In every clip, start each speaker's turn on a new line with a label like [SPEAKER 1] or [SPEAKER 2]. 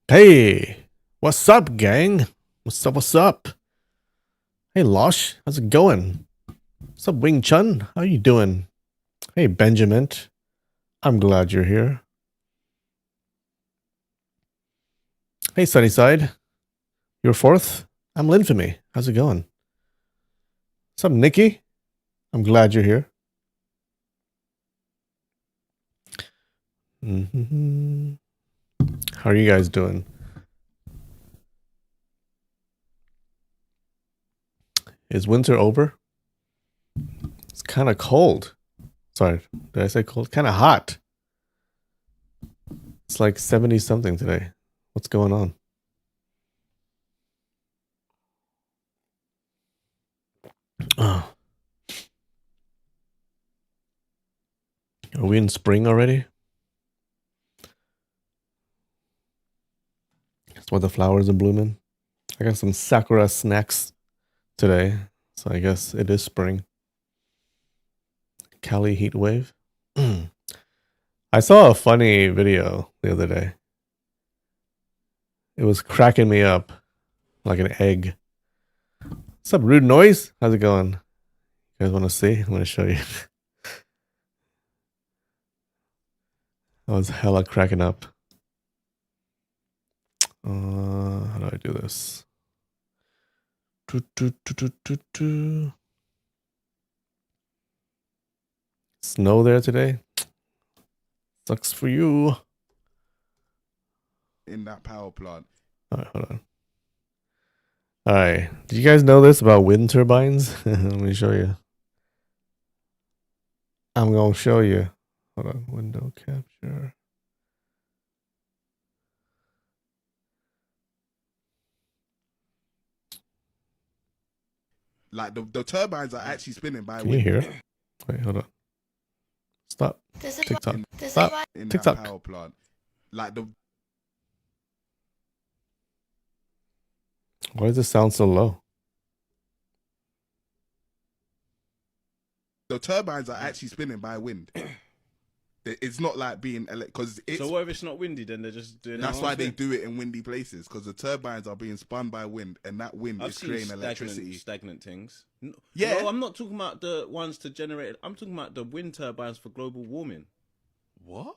[SPEAKER 1] Hey, what's up, gang? What's up? What's up? Hey, Losh, how's it going? What's up, Wing Chun? How you doing? Hey, Benjamin. I'm glad you're here. Hey, Sunnyside. You're fourth? I'm Linfamy. How's it going? What's up, Nikki? I'm glad you're here. How are you guys doing? Is winter over? It's kind of cold. Sorry, did I say cold? Kind of hot. It's like 70 something today. What's going on? Oh. Are we in spring already? That's why the flowers are blooming. I got some sakura snacks today, so I guess it is spring. Cali heat wave. I saw a funny video the other day. It was cracking me up like an egg. What's up, Rude Noise? How's it going? You guys want to see? I'm going to show you. I was hella cracking up. How do I do this? Snow there today? Sucks for you.
[SPEAKER 2] In that power plant.
[SPEAKER 1] All right, hold on. All right. Did you guys know this about wind turbines? Let me show you. I'm going to show you. Hold on. Window capture.
[SPEAKER 2] Like the turbines are actually spinning by
[SPEAKER 1] Can you hear it? Wait, hold on. Stop. TikTok. Stop.
[SPEAKER 2] in
[SPEAKER 1] TikTok.
[SPEAKER 2] that power plant. Like
[SPEAKER 1] Why does it sound so low?
[SPEAKER 2] the turbines are actually spinning by wind. It's not like being because it's.
[SPEAKER 3] So what if it's not windy? Then they're just doing.
[SPEAKER 2] That's why they do it in windy places, because the turbines are being spun by wind, and that wind is creating electricity.
[SPEAKER 3] Stagnant things.
[SPEAKER 2] Yeah.
[SPEAKER 3] No, I'm not talking about the ones to generate. I'm talking about the wind turbines for global warming.
[SPEAKER 2] What?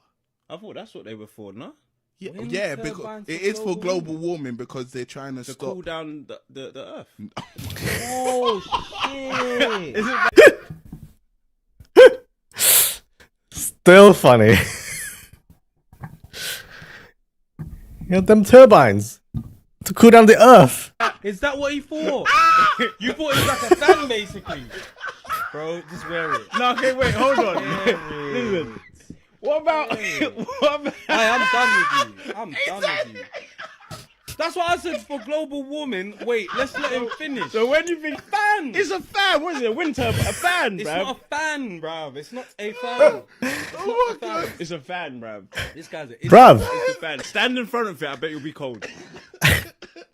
[SPEAKER 3] I thought that's what they were for, no?
[SPEAKER 2] Yeah,
[SPEAKER 3] Wind
[SPEAKER 2] yeah, because
[SPEAKER 3] turbines
[SPEAKER 2] it
[SPEAKER 3] for
[SPEAKER 2] is for
[SPEAKER 3] global
[SPEAKER 2] global warming because they're trying to stop.
[SPEAKER 3] cool down the earth.
[SPEAKER 4] Oh shit!
[SPEAKER 3] Is it?
[SPEAKER 1] Still funny. You know, them turbines to cool down the earth.
[SPEAKER 4] Is that what he thought? You thought it was like a fan, basically. Bro, just wear it.
[SPEAKER 3] No, okay, wait, hold on.
[SPEAKER 4] Listen.
[SPEAKER 3] What about? What about?
[SPEAKER 4] I'm done with you. I'm done with you. That's what I said for global warming. Wait, let's let him finish.
[SPEAKER 3] So when you think
[SPEAKER 4] fan?
[SPEAKER 3] it's a fan, what is it? A wind turbine? A fan,
[SPEAKER 4] It's
[SPEAKER 3] bruv.
[SPEAKER 4] not a fan, bruv. It's not a fan. It's not a fan.
[SPEAKER 3] It's a fan, bruv.
[SPEAKER 4] This guy's a
[SPEAKER 1] Bruv.
[SPEAKER 3] It's a fan. Stand in front of it. I bet you'll be cold.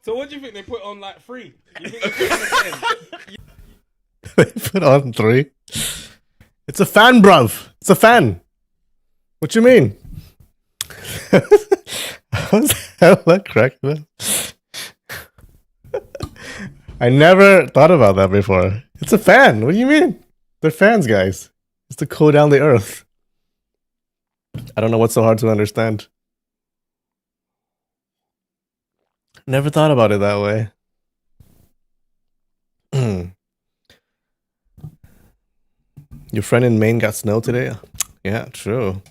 [SPEAKER 4] So what do you think they put on like 3? You think they put on a 10?
[SPEAKER 1] They put on 3. It's a fan, bruv. It's a fan. What you mean? I was hella cracking up. I never thought about that before. It's a fan. What do you mean? They're fans, guys. It's to cool down the earth. I don't know what's so hard to understand. Never thought about it that way. Your friend in Maine got snow today? Yeah, true.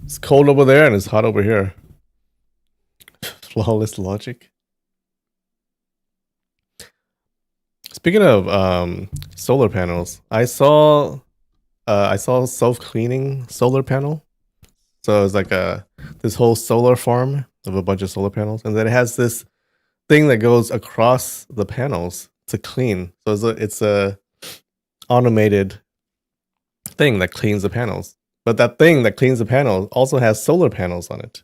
[SPEAKER 1] It's cold over there and it's hot over here. Flawless logic. Speaking of solar panels, I saw self-cleaning solar panel. So it's like this whole solar farm of a bunch of solar panels, and then it has this thing that goes across the panels to clean. So it's a automated thing that cleans the panels. But that thing that cleans the panels also has solar panels on it.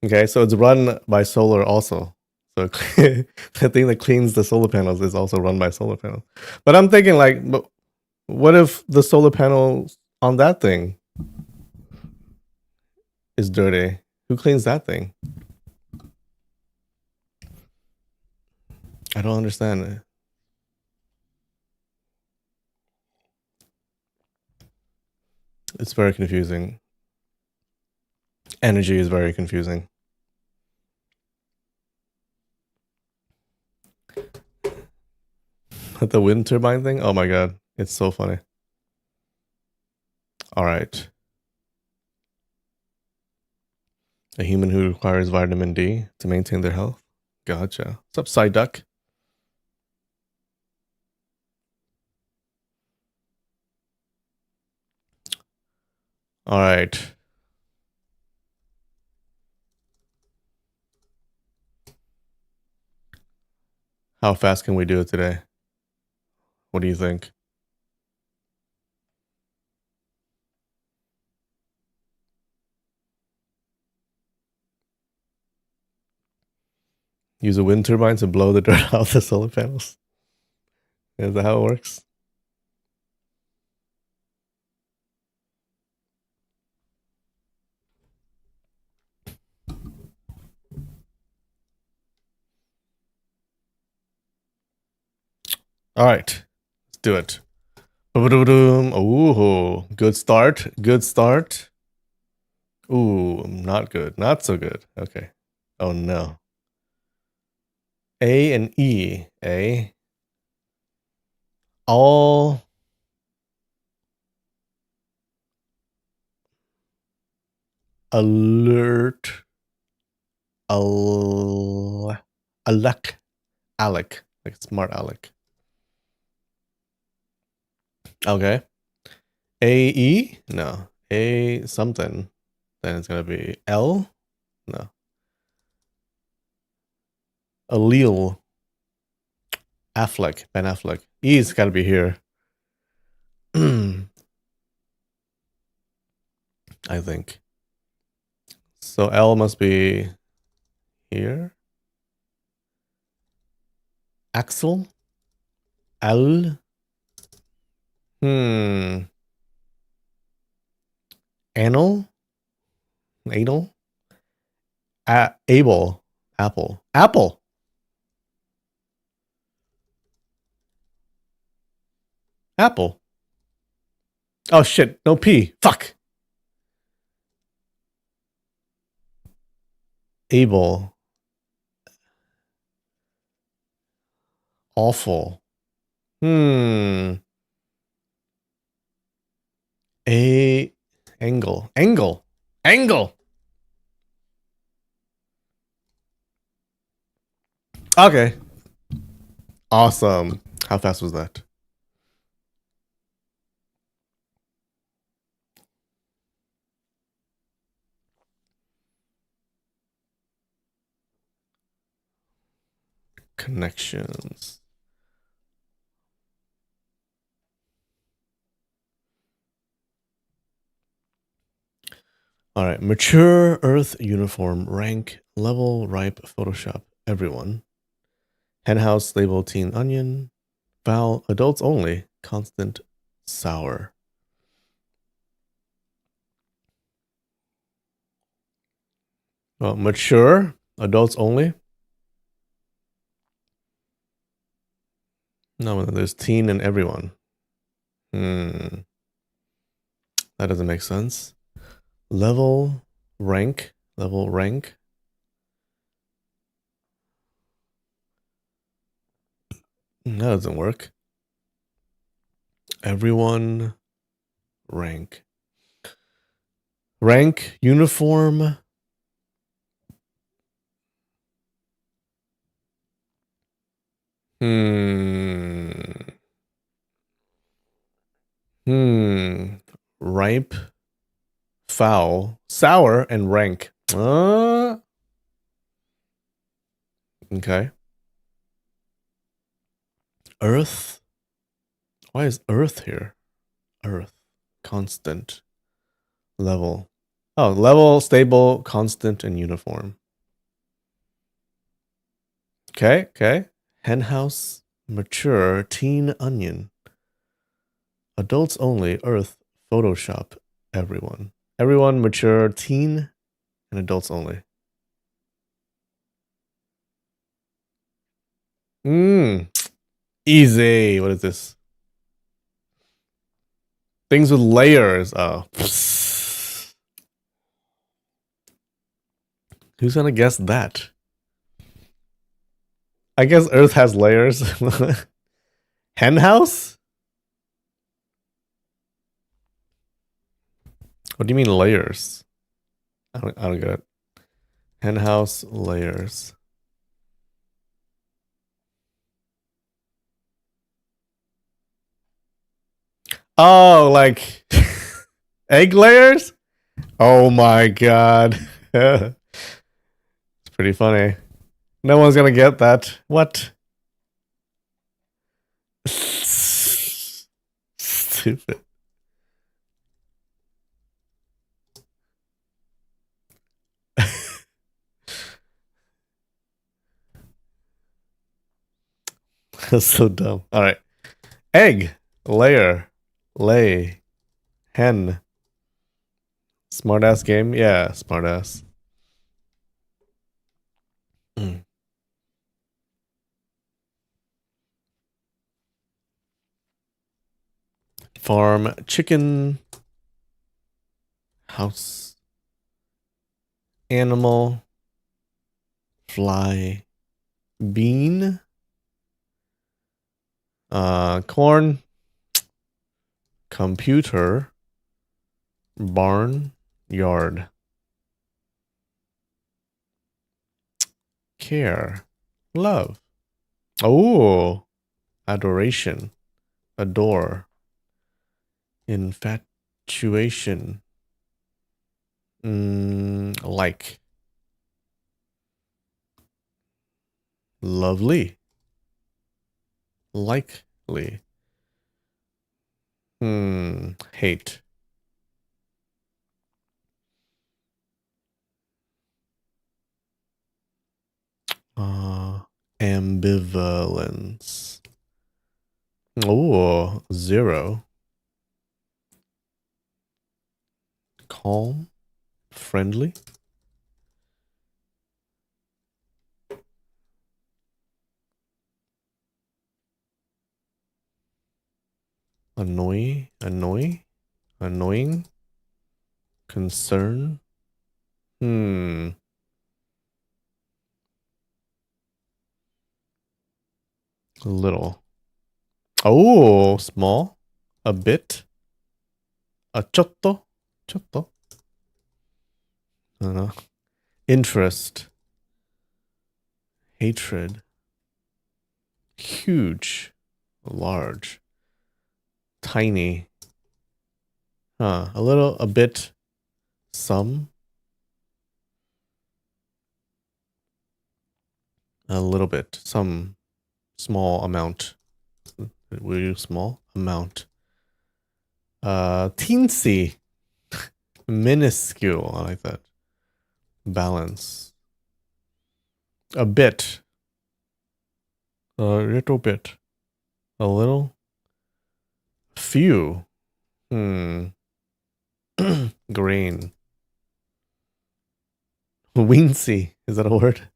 [SPEAKER 1] Okay, so it's run by solar also. So the thing that cleans the solar panels is also run by solar panels. But I'm thinking, like, but what if the solar panels on that thing is dirty? Who cleans that thing? I don't understand it. It's very confusing. Energy is very confusing. The wind turbine thing? Oh my god. It's so funny. All right. A human who requires vitamin D to maintain their health. Gotcha. What's up, Psyduck? All right. How fast can we do it today? What do you think? Use a wind turbine to blow the dirt out of the solar panels. Is that how it works? All right, let's do it. Ooh, good start. Good start. Ooh, not good. Not so good. Okay. Oh no. A and E. A. All. Alert. Alec. Alec. Like smart Alec. Okay. A-E? No. A something. Then it's going to be L? No. Allele. Affleck. Ben Affleck. E's got to be here. I think. So L must be here. Axel? L? Anal? Anal? Able. Apple. Apple. Apple. Oh shit. No P. Fuck. Able. Awful. A angle. Angle. Angle. Okay. Awesome. How fast was that? Connections. All right. Mature Earth uniform, rank, level, ripe, Photoshop, everyone. Henhouse, label, teen onion. Val, adults only, constant, sour. Well, mature, adults only. No, there's teen and everyone. That doesn't make sense. Level, rank, level, rank. That doesn't work. Everyone, rank. Rank, uniform. Ripe, foul, sour, and rank. Okay. Earth. Why is Earth here? Earth. Constant. Level. Oh, level, stable, constant, and uniform. Okay, okay. Henhouse, mature, teen onion. Adults only, Earth, Photoshop, everyone. Everyone, mature, teen, and adults only. Easy. What is this? Things with layers. Oh. Who's gonna guess that? I guess Earth has layers. Hen house? What do you mean layers? I don't get it. Hen house layers. Oh, like egg layers? Oh my god. It's pretty funny. No one's gonna get that. What? Stupid. That's so dumb. All right. Egg, layer, lay, hen. Smartass game? Yeah, smartass. Farm, chicken, house, animal, fly, bean, corn, computer, barn, yard, care, love. Oh, adoration, adore, infatuation, like, lovely, likely, hate, ambivalence. Oh, 0. Calm, friendly, annoying, concern. Little. Oh, small, a bit, a chotto. I don't know. Interest, hatred, huge, large, tiny. A little, a bit, some, a little bit, some, small amount. Will you small amount? Teensy, minuscule. I like that. Balance. A bit. A little bit. A little. Few. Grain. Weensy. Is that a word?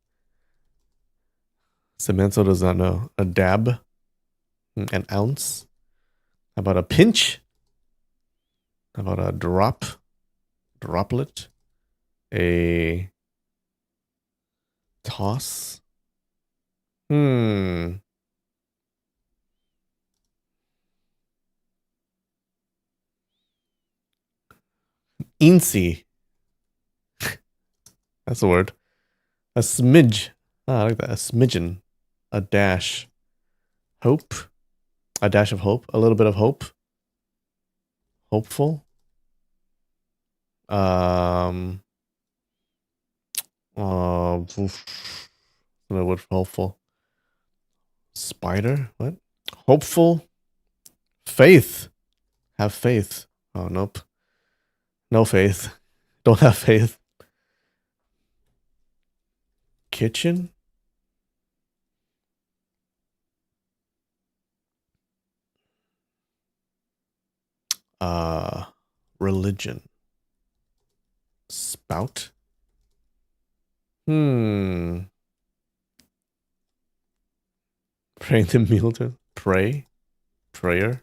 [SPEAKER 1] Cemento does not know. A dab. An ounce. How about a pinch? How about a drop? Droplet. A toss. Eensy. That's a word. A smidge. I like that. A smidgen. A dash. Hope. A dash of hope. A little bit of hope. Hopeful. What word for hopeful? Spider. What? Hopeful. Faith. Have faith. Oh, nope. No faith. Don't have faith. Kitchen. Religion. Spout. Praying to Milton. Pray. Prayer.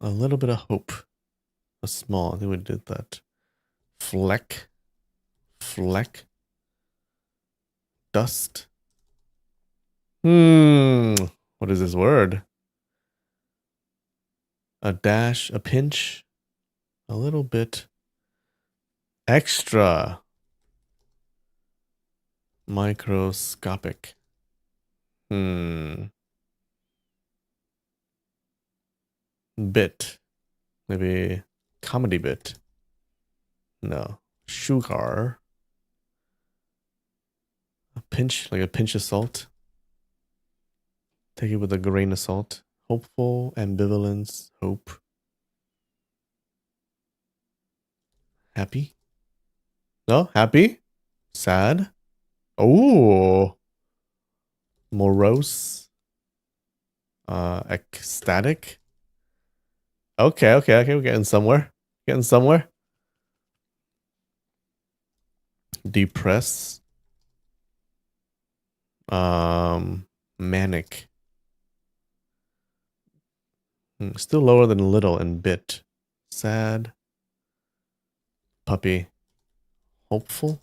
[SPEAKER 1] A little bit of hope. A small. I think we did that. Fleck. Fleck. Dust. What is this word? A dash. A pinch. A little bit. Extra. Microscopic. Bit. Maybe comedy bit. No. Sugar. A pinch, like a pinch of salt. Take it with a grain of salt. Hopeful, ambivalence, hope. Happy? No? Happy? Sad? Oh. Morose. Ecstatic. Okay. We're getting somewhere. Depress. Manic. Still lower than little and bit. Sad. Puppy. Hopeful.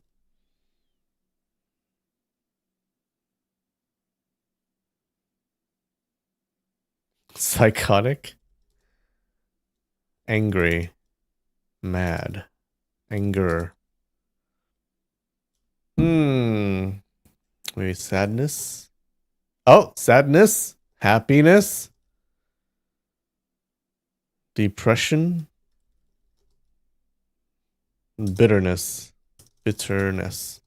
[SPEAKER 1] Psychotic. Angry. Mad. Anger. Maybe sadness. Oh, sadness. Happiness. Depression. Bitterness. Bitterness.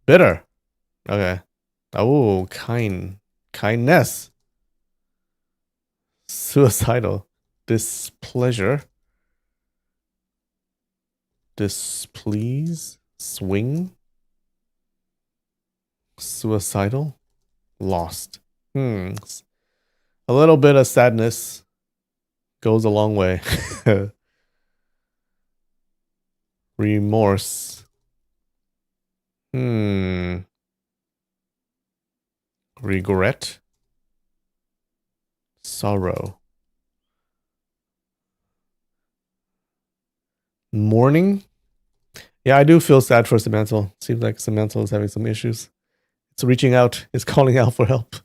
[SPEAKER 1] Bitter. Okay. Oh, kindness. Suicidal. Displeasure. Displease. Swing. Suicidal. Lost. A little bit of sadness goes a long way. Remorse. Regret. Sorrow. Mourning. Yeah, I do feel sad for Samantha. Seems like Samantha is having some issues. It's reaching out. It's calling out for help.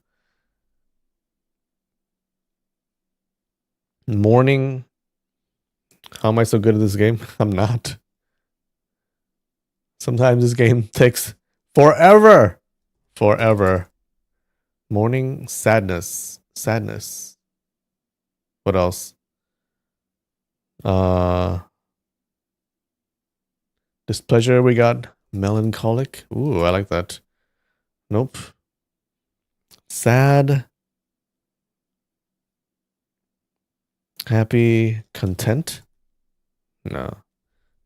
[SPEAKER 1] Mourning. How am I so good at this game? I'm not. Sometimes this game takes forever. Mourning. Sadness. What else? Displeasure we got. Melancholic. Ooh, I like that. Nope. Sad. Happy. Content. No.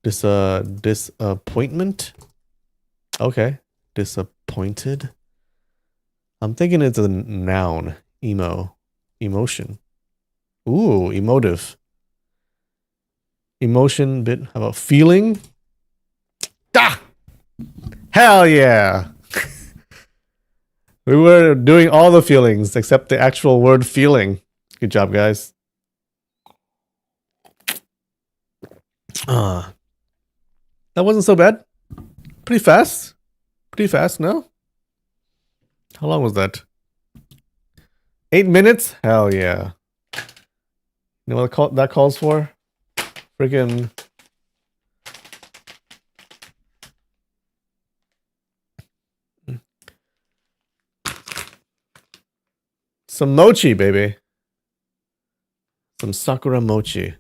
[SPEAKER 1] Disappointment. Okay. Disappointed. I'm thinking it's a noun. Emotion. Ooh, emotive. Emotion bit. How about feeling? Ah! Hell yeah! We were doing all the feelings except the actual word feeling. Good job, guys. That wasn't so bad. Pretty fast, no? How long was that? 8 minutes? Hell yeah. You know what that calls for? Freaking... some mochi, baby. Some Sakura mochi.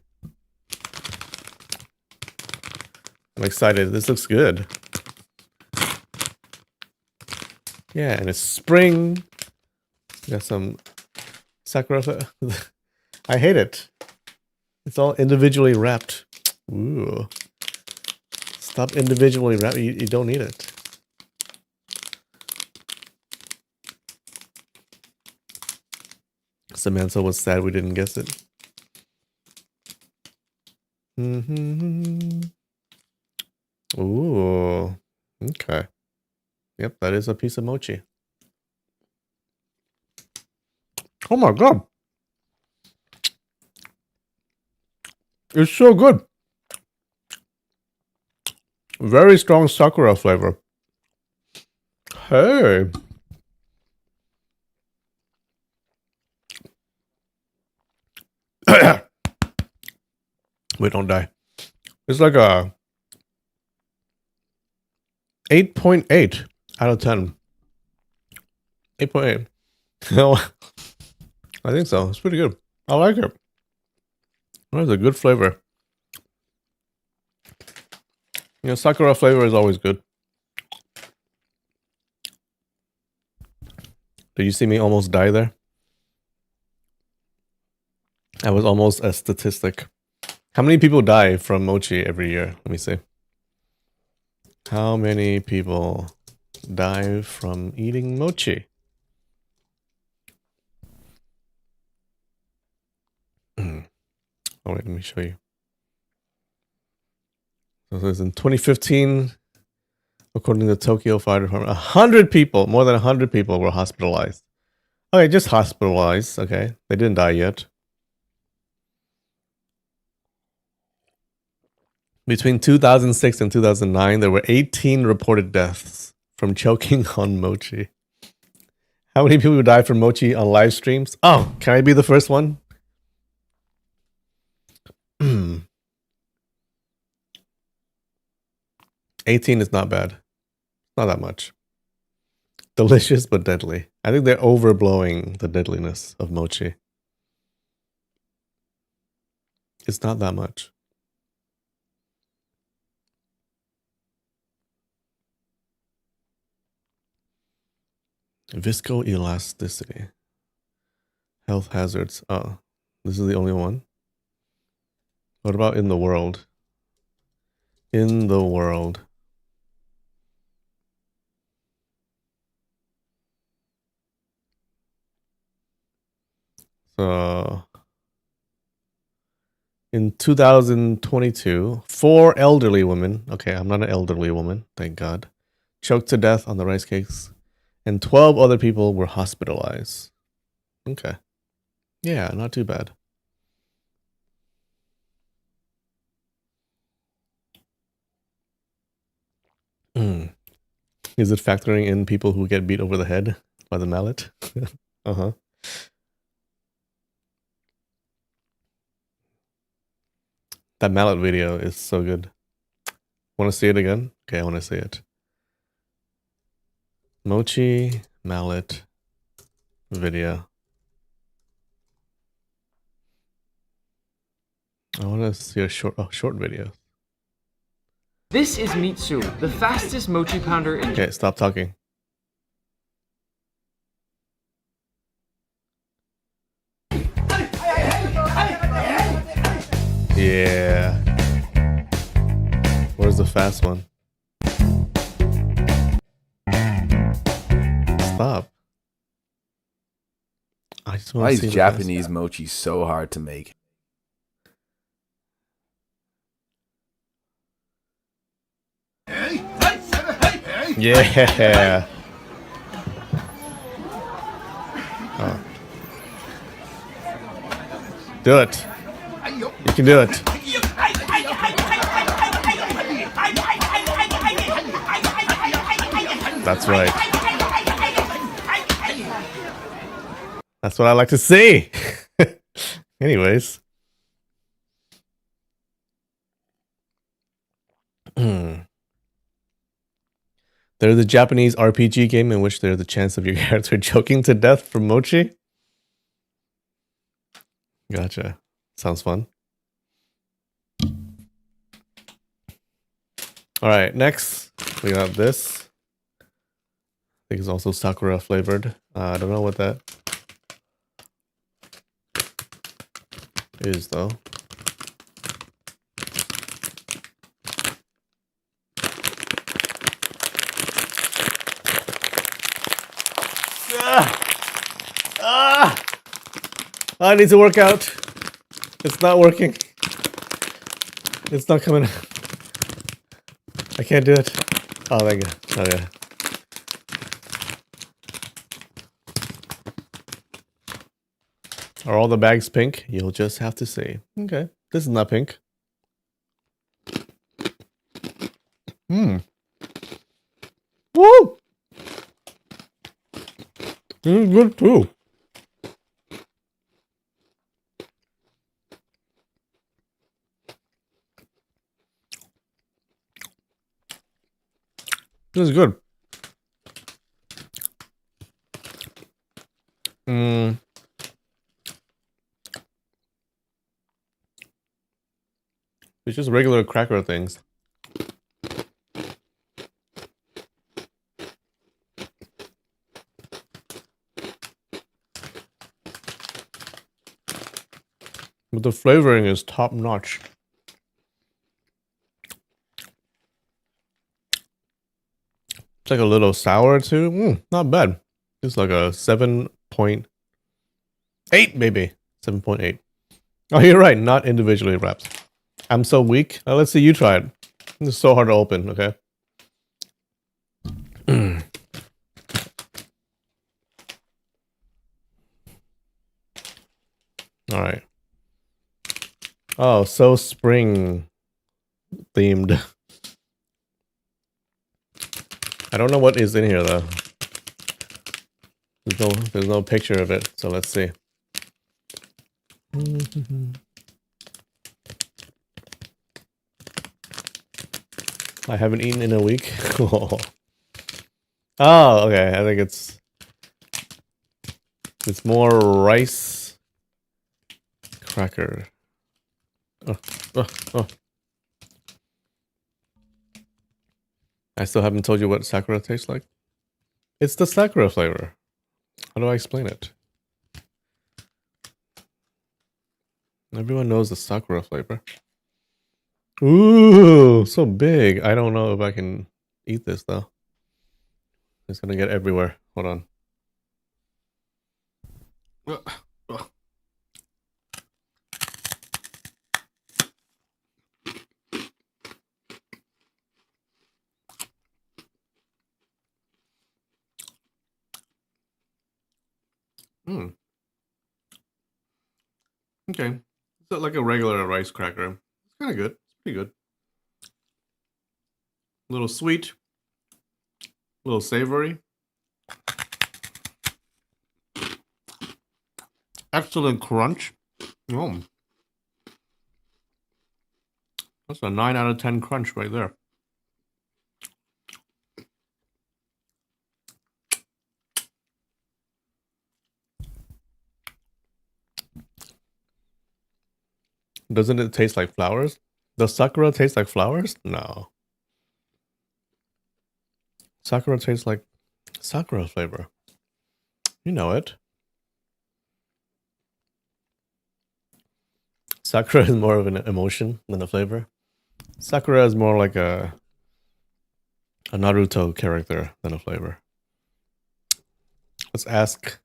[SPEAKER 1] I'm excited. This looks good. Yeah, and it's spring. Got some Sakura. I hate it. It's all individually wrapped. Ooh. Stop individually wrapping. You don't need it. Samantha was sad we didn't guess it. Mm-hmm. Ooh. Okay. Yep, that is a piece of mochi. Oh my god. It's so good. Very strong sakura flavor. Hey. Wait, don't die. It's like a 8.8 out of 10. 8.8. No, I think so. It's pretty good. I like it. It's a good flavor. You know, sakura flavor is always good. Did you see me almost die there? I was almost a statistic. How many people die from mochi every year? Let me see. How many people die from eating mochi? Oh, wait, let me show you. So this is in 2015, according to the Tokyo Fire Department, 100 people, more than 100 people were hospitalized. Okay, just hospitalized. Okay, they didn't die yet. Between 2006 and 2009, there were 18 reported deaths from choking on mochi. How many people died from mochi on live streams? Oh, can I be the first one? 18 is not bad. Not that much. Delicious but deadly. I think they're overblowing the deadliness of mochi. It's not that much. Viscoelasticity. Health hazards. Oh, this is the only one. What about in the world? In the world. So, in 2022, 4 elderly women, okay, I'm not an elderly woman, thank God, choked to death on the rice cakes, and 12 other people were hospitalized. Okay. Yeah, not too bad. Is it factoring in people who get beat over the head by the mallet? Uh-huh. That mallet video is so good. Want to see it again? Okay, I want to see it. Mochi mallet video. I want to see a short video.
[SPEAKER 5] This is Mitsu, the fastest mochi pounder in...
[SPEAKER 1] Okay, stop talking. Yeah. Where's the fast one? Stop. I just want
[SPEAKER 6] Why
[SPEAKER 1] to
[SPEAKER 6] is
[SPEAKER 1] see the
[SPEAKER 6] Japanese
[SPEAKER 1] fast.
[SPEAKER 6] mochi so hard to make?
[SPEAKER 1] Yeah. Oh. Do it. You can do it. That's right. That's what I like to see. Anyways. There's a Japanese RPG game in which there's a chance of your character choking to death from mochi. Gotcha. Sounds fun. All right, next we got this. I think it's also sakura flavored. I don't know what that is though. I need to work out. It's not working. It's not coming. I can't do it. Oh, thank you. Oh, yeah. Are all the bags pink? You'll just have to see. Okay. This is not pink. Hmm. Woo! This is good too. This is good. Mm. It's just regular cracker things. But the flavoring is top notch. It's like a little sour too. Not bad. It's like a 7.8 maybe. 7.8. Oh, you're right. Not individually wrapped. I'm so weak. Let's see you try it. It's so hard to open, okay? All right. Oh, so spring themed. I don't know what is in here though. There's no picture of it, so let's see. I haven't eaten in a week. Oh, okay. I think it's more rice cracker. Oh. I still haven't told you what Sakura tastes like. It's the Sakura flavor. How do I explain it? Everyone knows the Sakura flavor. Ooh, so big. I don't know if I can eat this though. It's gonna get everywhere. Hold on. Okay. It's like a regular rice cracker. It's kind of good. It's pretty good. A little sweet. A little savory. Excellent crunch. Oh. That's a 9 out of 10 crunch right there. Doesn't it taste like flowers? Does Sakura taste like flowers? No. Sakura tastes like Sakura flavor. You know it. Sakura is more of an emotion than a flavor. Sakura is more like a Naruto character than a flavor. Let's ask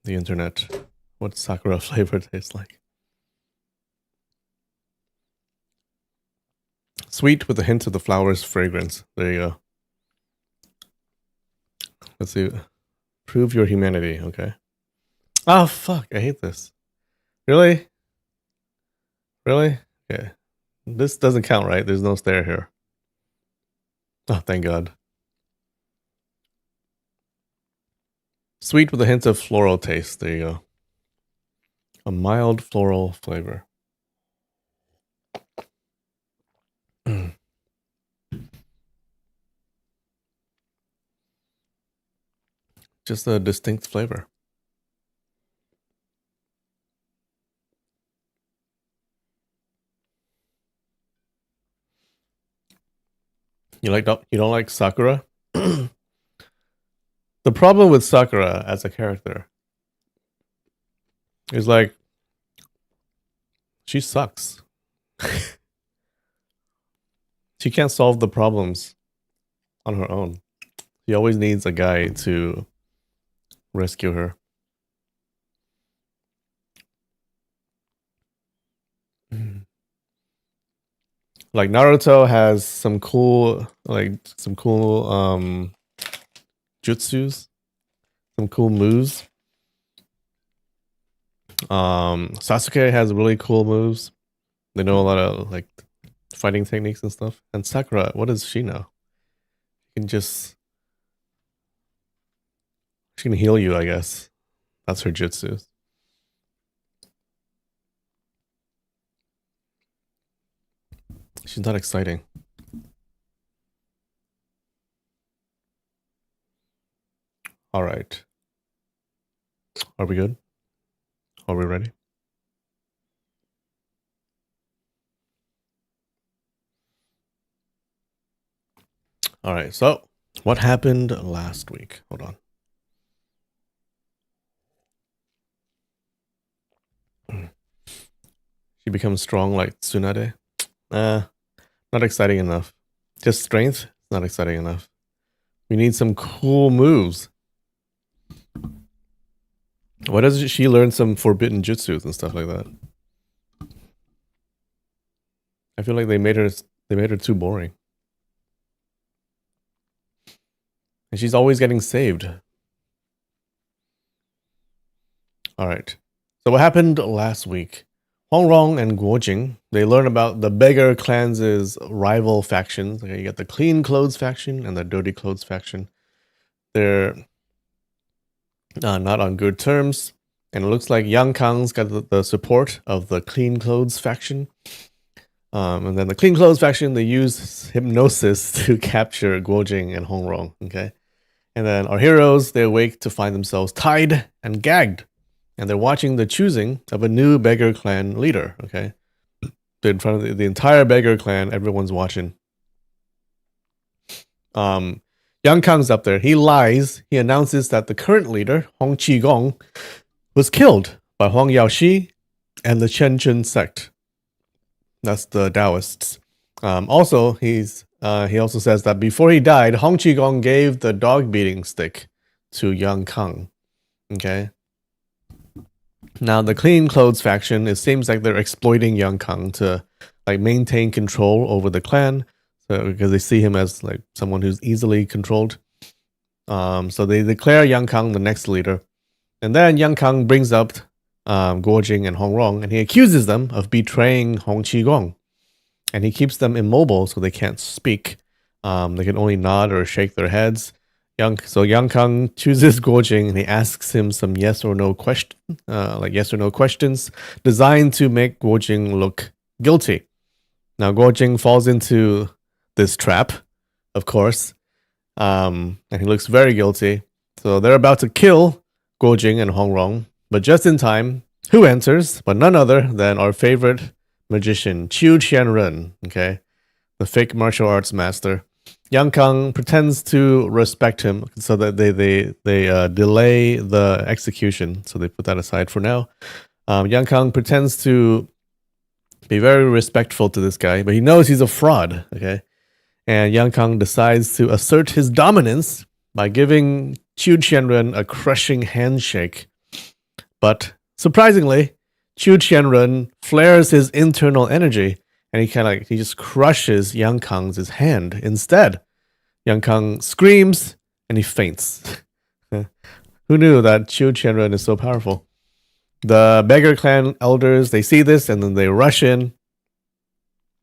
[SPEAKER 1] the internet what Sakura flavor tastes like. Sweet with a hint of the flower's fragrance. There you go. Let's see. Prove your humanity, okay. Oh, fuck. I hate this. Really? Really? Okay. This doesn't count, right? There's no stare here. Oh, thank God. Sweet with a hint of floral taste. There you go. A mild floral flavor. Just a distinct flavor. You don't like Sakura? The problem with Sakura as a character is like she sucks. She can't solve the problems on her own. She always needs a guy to rescue her. Like Naruto has some cool jutsus, some cool moves. Sasuke has really cool moves. They know a lot of like fighting techniques and stuff. And Sakura, what does she know? She can heal you, I guess. That's her jutsu. She's not exciting. All right. Are we good? Are we ready? All right. So, what happened last week? Hold on. She becomes strong like Tsunade. Not exciting enough. Just strength, not exciting enough. We need some cool moves. Why doesn't she learn some forbidden jutsus and stuff like that? I feel like they made her too boring. And she's always getting saved. All right. So what happened last week? Hongrong and Guojing, they learn about the beggar clans' rival factions. Okay, you got the clean clothes faction and the dirty clothes faction. They're not on good terms. And it looks like Yang Kang's got the support of the clean clothes faction. And then the clean clothes faction, they use hypnosis to capture Guojing and Hongrong. Okay. And then our heroes, they awake to find themselves tied and gagged. And they're watching the choosing of a new beggar clan leader, okay? In front of the entire beggar clan, everyone's watching. Yang Kang's up there. He lies. He announces that the current leader, Hong Qigong, was killed by Huang Yaoxi and the Chen sect. That's the Taoists. Also, he also says that before he died, Hong Qigong gave the dog beating stick to Yang Kang. Okay. Now, the clean clothes faction, it seems like they're exploiting Yang Kang to like maintain control over the clan, because they see him as like someone who's easily controlled. So they declare Yang Kang the next leader, and then Yang Kang brings up Guojing and Hongrong, and he accuses them of betraying Hong Qigong, and he keeps them immobile so they can't speak. They can only nod or shake their heads. So Yang Kang chooses Guojing and he asks him some yes or no questions designed to make Guojing look guilty. Now Guojing falls into this trap, of course, and he looks very guilty. So they're about to kill Guojing and Hongrong, but just in time, who enters but none other than our favorite magician, Qiu Qianren, okay, the fake martial arts master. Yang Kang pretends to respect him so that they delay the execution. So they put that aside for now. Yang Kang pretends to be very respectful to this guy, but he knows he's a fraud. Okay, and Yang Kang decides to assert his dominance by giving Qiu Qianren a crushing handshake. But surprisingly, Qiu Qianren flares his internal energy, and he just crushes Yang Kang's hand instead. Yang Kang screams and he faints. Who knew that Qiu Qianren is so powerful? The beggar clan elders, they see this and then they rush in,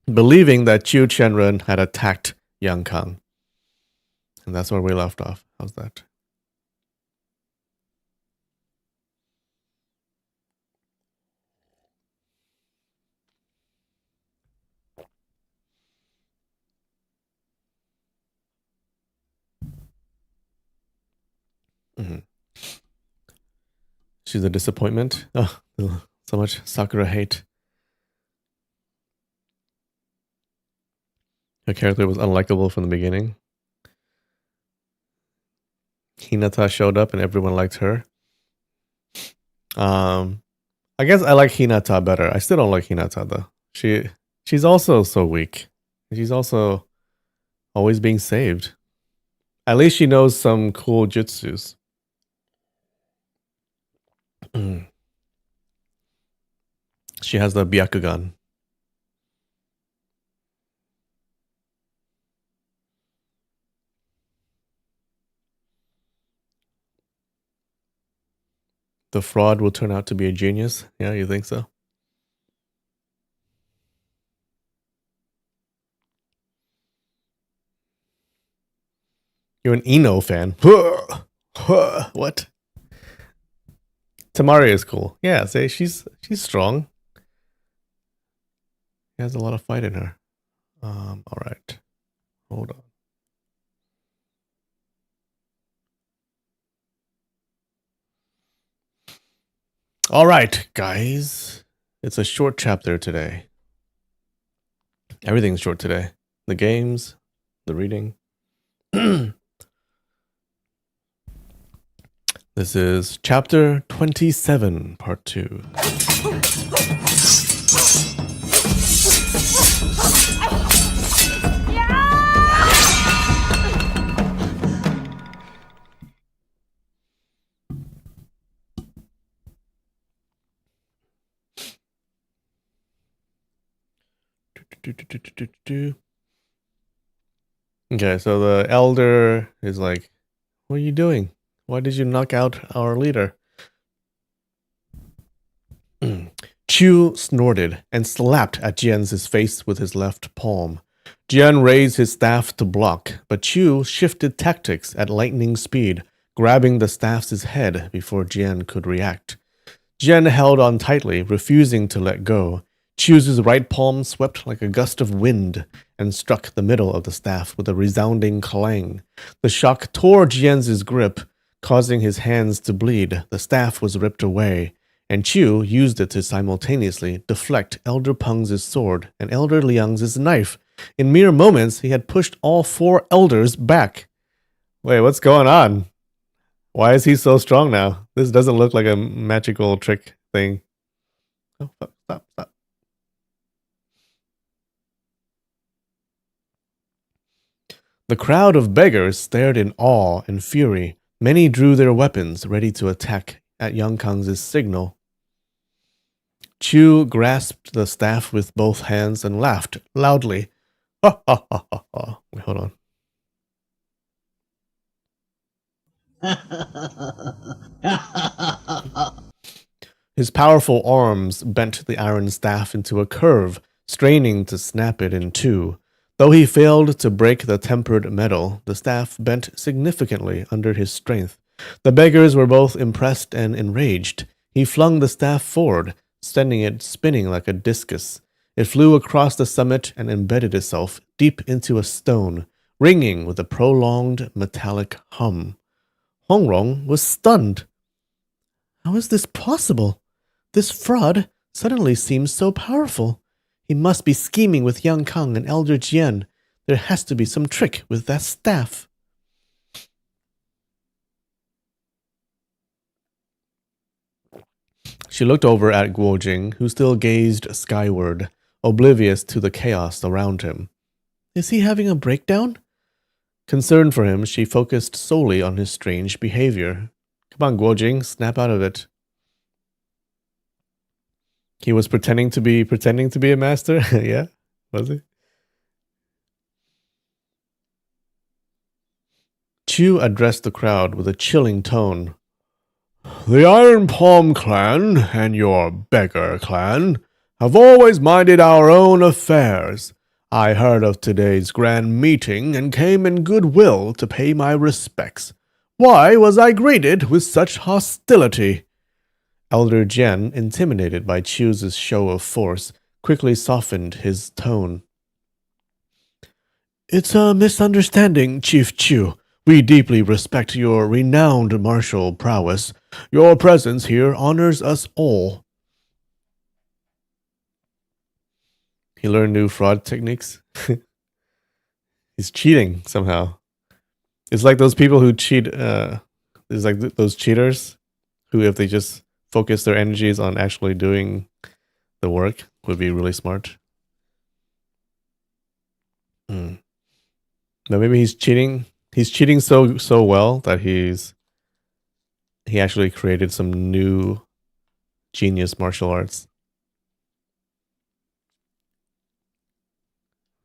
[SPEAKER 1] believing that Qiu Qianren had attacked Yang Kang. And that's where we left off. How's that? Mm-hmm. She's a disappointment. Oh, so much Sakura hate. Her character was unlikable from the beginning. Hinata showed up and everyone liked her. I guess I like Hinata better. I still don't like Hinata though. She's also so weak. She's also always being saved. At least she knows some cool jutsus. She has the Byakugan. The fraud will turn out to be a genius. Yeah, you think so? You're an Eno fan. What? Tamari is cool. Yeah, say she's strong. She has a lot of fight in her. All right. Hold on. All right, guys. It's a short chapter today. Everything's short today. The games, the reading. This is chapter 27, part 2. Okay, so the elder is like, what are you doing? Why did you knock out our leader? Chu snorted and slapped at Jian's face with his left palm. Jian raised his staff to block, but Chu shifted tactics at lightning speed, grabbing the staff's head before Jian could react. Jian held on tightly, refusing to let go. Chu's right palm swept like a gust of wind and struck the middle of the staff with a resounding clang. The shock tore Jian's grip, causing his hands to bleed. The staff was ripped away, and Chu used it to simultaneously deflect Elder Peng's sword and Elder Liang's knife. In mere moments, he had pushed all 4 elders back. Wait, what's going on? Why is he so strong now? This doesn't look like a magical trick thing. Oh, stop. The crowd of beggars stared in awe and fury. Many drew their weapons, ready to attack at Yang Kang's signal. Chu grasped the staff with both hands and laughed loudly. Ha ha ha ha ha. Wait, hold on. His powerful arms bent the iron staff into a curve, straining to snap it in two. Though he failed to break the tempered metal, the staff bent significantly under his strength. The beggars were both impressed and enraged. He flung the staff forward, sending it spinning like a discus. It flew across the summit and embedded itself deep into a stone, ringing with a prolonged metallic hum. Hongrong was stunned. How is this possible? This fraud suddenly seems so powerful. He must be scheming with Yang Kang and Elder Jian. There has to be some trick with that staff. She looked over at Guojing, who still gazed skyward, oblivious to the chaos around him. Is he having a breakdown? Concerned for him, she focused solely on his strange behavior. Come on, Guojing, snap out of it. He was pretending to be a master? Yeah? Was he? Chu addressed the crowd with a chilling tone. The Iron Palm clan and your beggar clan have always minded our own affairs. I heard of today's grand meeting and came in goodwill to pay my respects. Why was I greeted with such hostility? Elder Jian, intimidated by Chu's show of force, quickly softened his tone. It's a misunderstanding, Chief Chu. We deeply respect your renowned martial prowess. Your presence here honors us all. He learned new fraud techniques. He's cheating somehow. It's like those people who cheat. It's like those cheaters who, if they just focus their energies on actually doing the work, would be really smart. But maybe he's cheating. He's cheating so well that he actually created some new genius martial arts.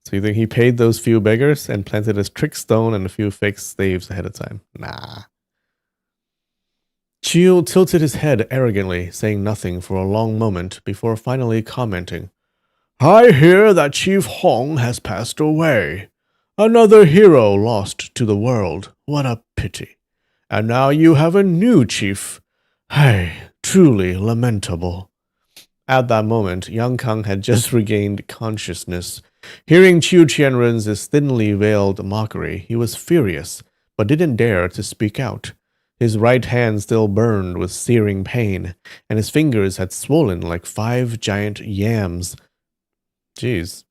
[SPEAKER 1] So you think he paid those few beggars and planted a trick stone and a few fake staves ahead of time? Nah. Chiu tilted his head arrogantly, saying nothing for a long moment before finally commenting. I hear that Chief Hong has passed away. Another hero lost to the world. What a pity. And now you have a new chief. Hey, truly lamentable. At that moment, Yang Kang had just regained consciousness. Hearing Qiu Qianrun's thinly veiled mockery, he was furious, but didn't dare to speak out. His right hand still burned with searing pain, and his fingers had swollen like 5 giant yams. Jeez.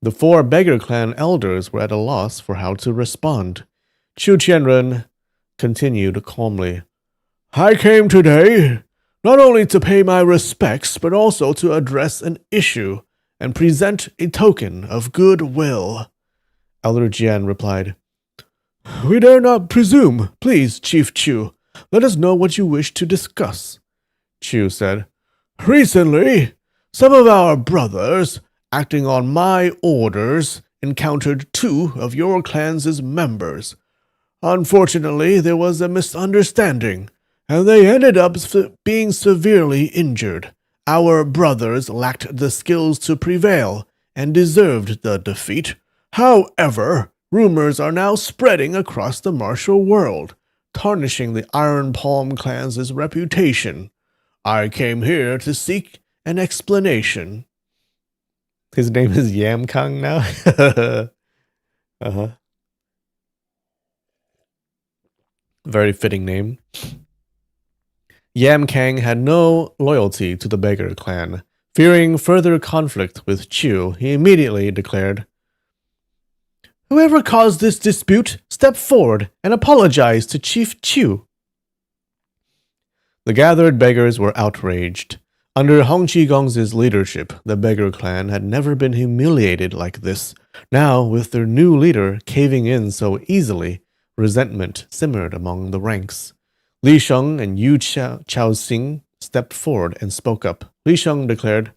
[SPEAKER 1] The 4 beggar clan elders were at a loss for how to respond. Qiu Qianrun continued calmly. I came today not only to pay my respects, but also to address an issue and present a token of goodwill. Elder Jian replied, We dare not presume. Please, Chief Chu, let us know what you wish to discuss. Chu said, Recently, some of our brothers, acting on my orders, encountered 2 of your clan's members. Unfortunately, there was a misunderstanding, and they ended up being severely injured. Our brothers lacked the skills to prevail and deserved the defeat. However, rumors are now spreading across the martial world, tarnishing the Iron Palm clan's reputation. I came here to seek an explanation. His name is Yam Kang now? Uh-huh. Very fitting name. Yam Kang had no loyalty to the beggar clan. Fearing further conflict with Chu, he immediately declared, Whoever caused this dispute, step forward and apologize to Chief Chu. The gathered beggars were outraged. Under Hong Qigong's leadership, the beggar clan had never been humiliated like this. Now, with their new leader caving in so easily, resentment simmered among the ranks. Li Sheng and Yu Chaoxing stepped forward and spoke up. Li Sheng declared,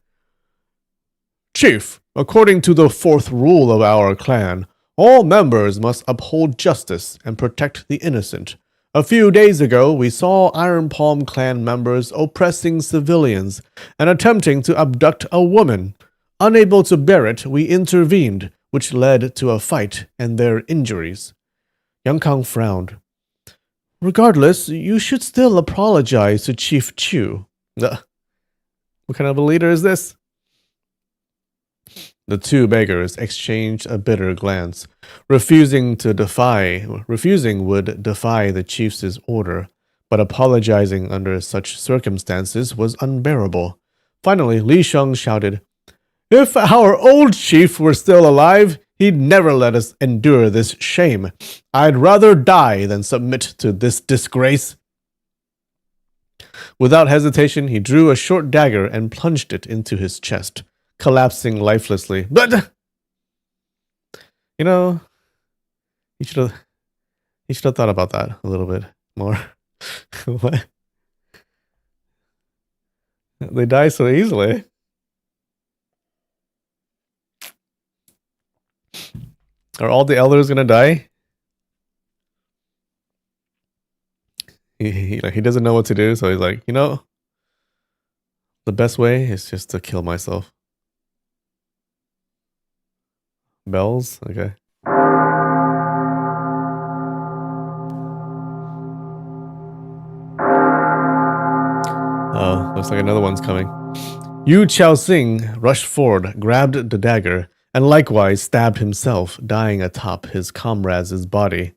[SPEAKER 1] Chief, according to the 4th rule of our clan, all members must uphold justice and protect the innocent. A few days ago, we saw Iron Palm clan members oppressing civilians and attempting to abduct a woman. Unable to bear it, we intervened, which led to a fight and their injuries. Yang Kang frowned. Regardless, you should still apologize to Chief Chu. What kind of a leader is this? The 2 beggars exchanged a bitter glance. Refusing would defy the chief's order, but apologizing under such circumstances was unbearable. Finally, Li Sheng shouted, If our old chief were still alive, he'd never let us endure this shame. I'd rather die than submit to this disgrace. Without hesitation, he drew a short dagger and plunged it into his chest, collapsing lifelessly. But, you know, he should have thought about that a little bit more. What? They die so easily. Are all the elders gonna die? He doesn't know what to do, so he's like, the best way is just to kill myself. Bells? Okay. Oh, looks like another one's coming. Yu Chaoxing rushed forward, grabbed the dagger, and likewise stabbed himself, dying atop his comrade's body.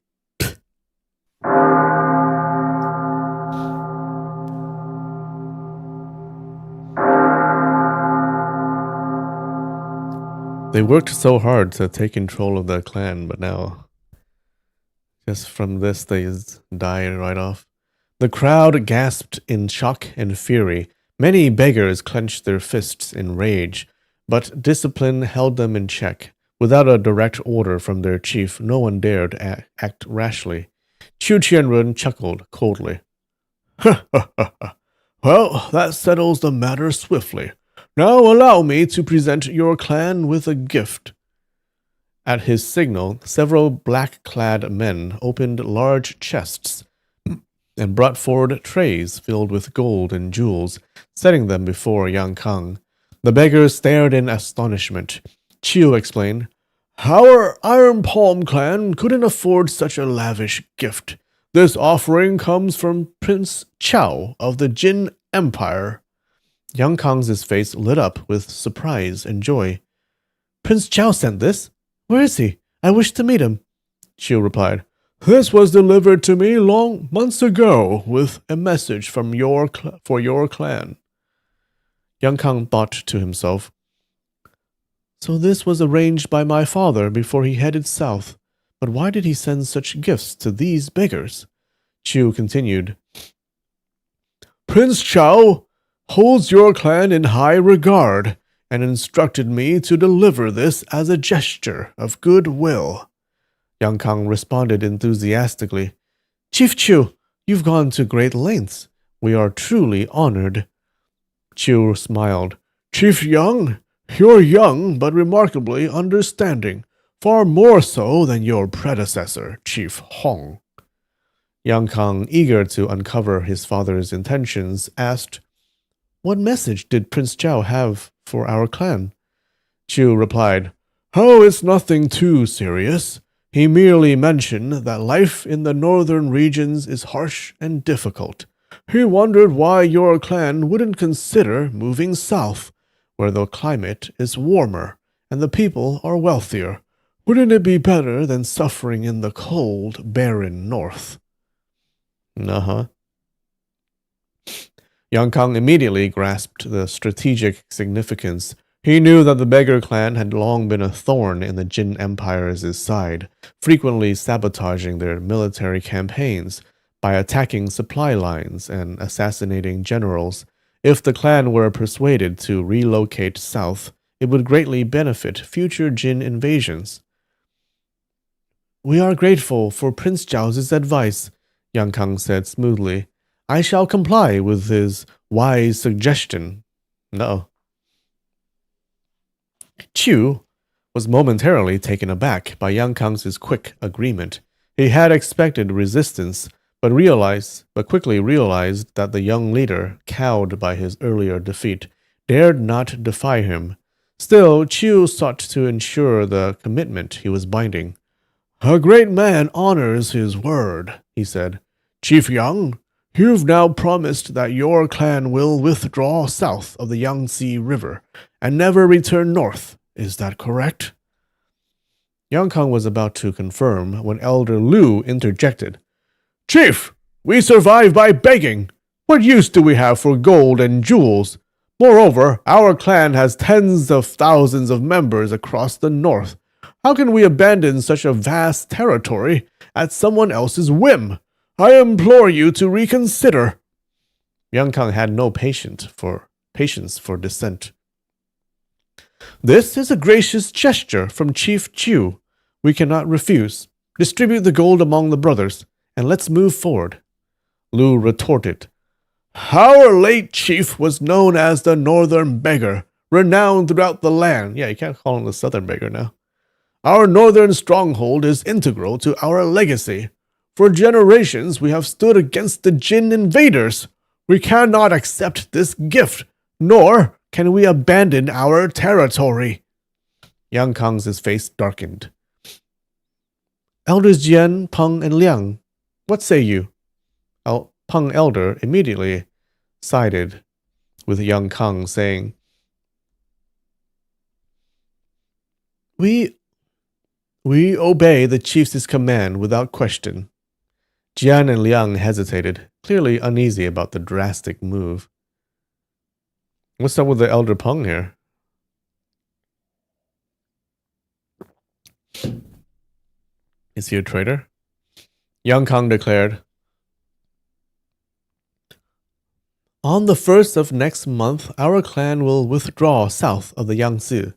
[SPEAKER 1] They worked so hard to take control of the clan, but now, just from this, they just die right off. The crowd gasped in shock and fury. Many beggars clenched their fists in rage, but discipline held them in check. Without a direct order from their chief, no one dared act rashly. Qiu Qianrun chuckled coldly. Well, that settles the matter swiftly. Now allow me to present your clan with a gift. At his signal, several black-clad men opened large chests. and brought forward trays filled with gold and jewels, setting them before Yang Kang. The beggars stared in astonishment. Chiu explained, "Our Iron Palm clan couldn't afford such a lavish gift. This offering comes from Prince Chao of the Jin Empire." Yang Kang's face lit up with surprise and joy. "Prince Chao sent this? Where is he? I wish to meet him." Chiu replied, "This was delivered to me long months ago with a message from for your clan." Yang Kang thought to himself, "So this was arranged by my father before he headed south. But why did he send such gifts to these beggars?" Chiu continued, "Prince Chao holds your clan in high regard and instructed me to deliver this as a gesture of goodwill." Yang Kang responded enthusiastically, "Chief Chiu, you've gone to great lengths. We are truly honored." Chiu smiled. "Chief Yang, you're young but remarkably understanding, far more so than your predecessor, Chief Hong." Yang Kang, eager to uncover his father's intentions, asked, "What message did Prince Chao have for our clan?" Chiu replied, "Oh, it's nothing too serious. He merely mentioned that life in the northern regions is harsh and difficult. He wondered why your clan wouldn't consider moving south, where the climate is warmer and the people are wealthier. Wouldn't it be better than suffering in the cold, barren north?" Yang Kang immediately grasped the strategic significance. He knew that the beggar clan had long been a thorn in the Jin Empire's side, frequently sabotaging their military campaigns by attacking supply lines and assassinating generals. If the clan were persuaded to relocate south, it would greatly benefit future Jin invasions. "We are grateful for Prince Chao's advice," Yang Kang said smoothly. "I shall comply with his wise suggestion." No. Chiu was momentarily taken aback by Yang Kang's quick agreement. He had expected resistance, but quickly realized that the young leader, cowed by his earlier defeat, dared not defy him. Still, Chiu sought to ensure the commitment he was binding. "A great man honors his word," he said. "Chief Yang, you've now promised that your clan will withdraw south of the Yangtze River and never return north. Is that correct?" Yang Kang was about to confirm when Elder Lu interjected. "Chief, we survive by begging. What use do we have for gold and jewels? Moreover, our clan has tens of thousands of members across the north. How can we abandon such a vast territory at someone else's whim? I implore you to reconsider." Yang Kang had no patience for dissent. "This is a gracious gesture from Chief Chiu. We cannot refuse. Distribute the gold among the brothers, and let's move forward." Lu retorted, "Our late chief was known as the Northern Beggar, renowned throughout the land." Yeah, you can't call him the Southern Beggar now. "Our northern stronghold is integral to our legacy. For generations we have stood against the Jin invaders. We cannot accept this gift, nor can we abandon our territory." Yang Kang's face darkened. "Elders Jian, Peng, and Liang, what say you?" Peng Elder immediately sided with Yang Kang, saying, We obey the chief's command without question." Jian and Liang hesitated, clearly uneasy about the drastic move. What's up with the Elder Peng here? Is he a traitor? Yang Kang declared, "On the 1st of next month, our clan will withdraw south of the Yangtze."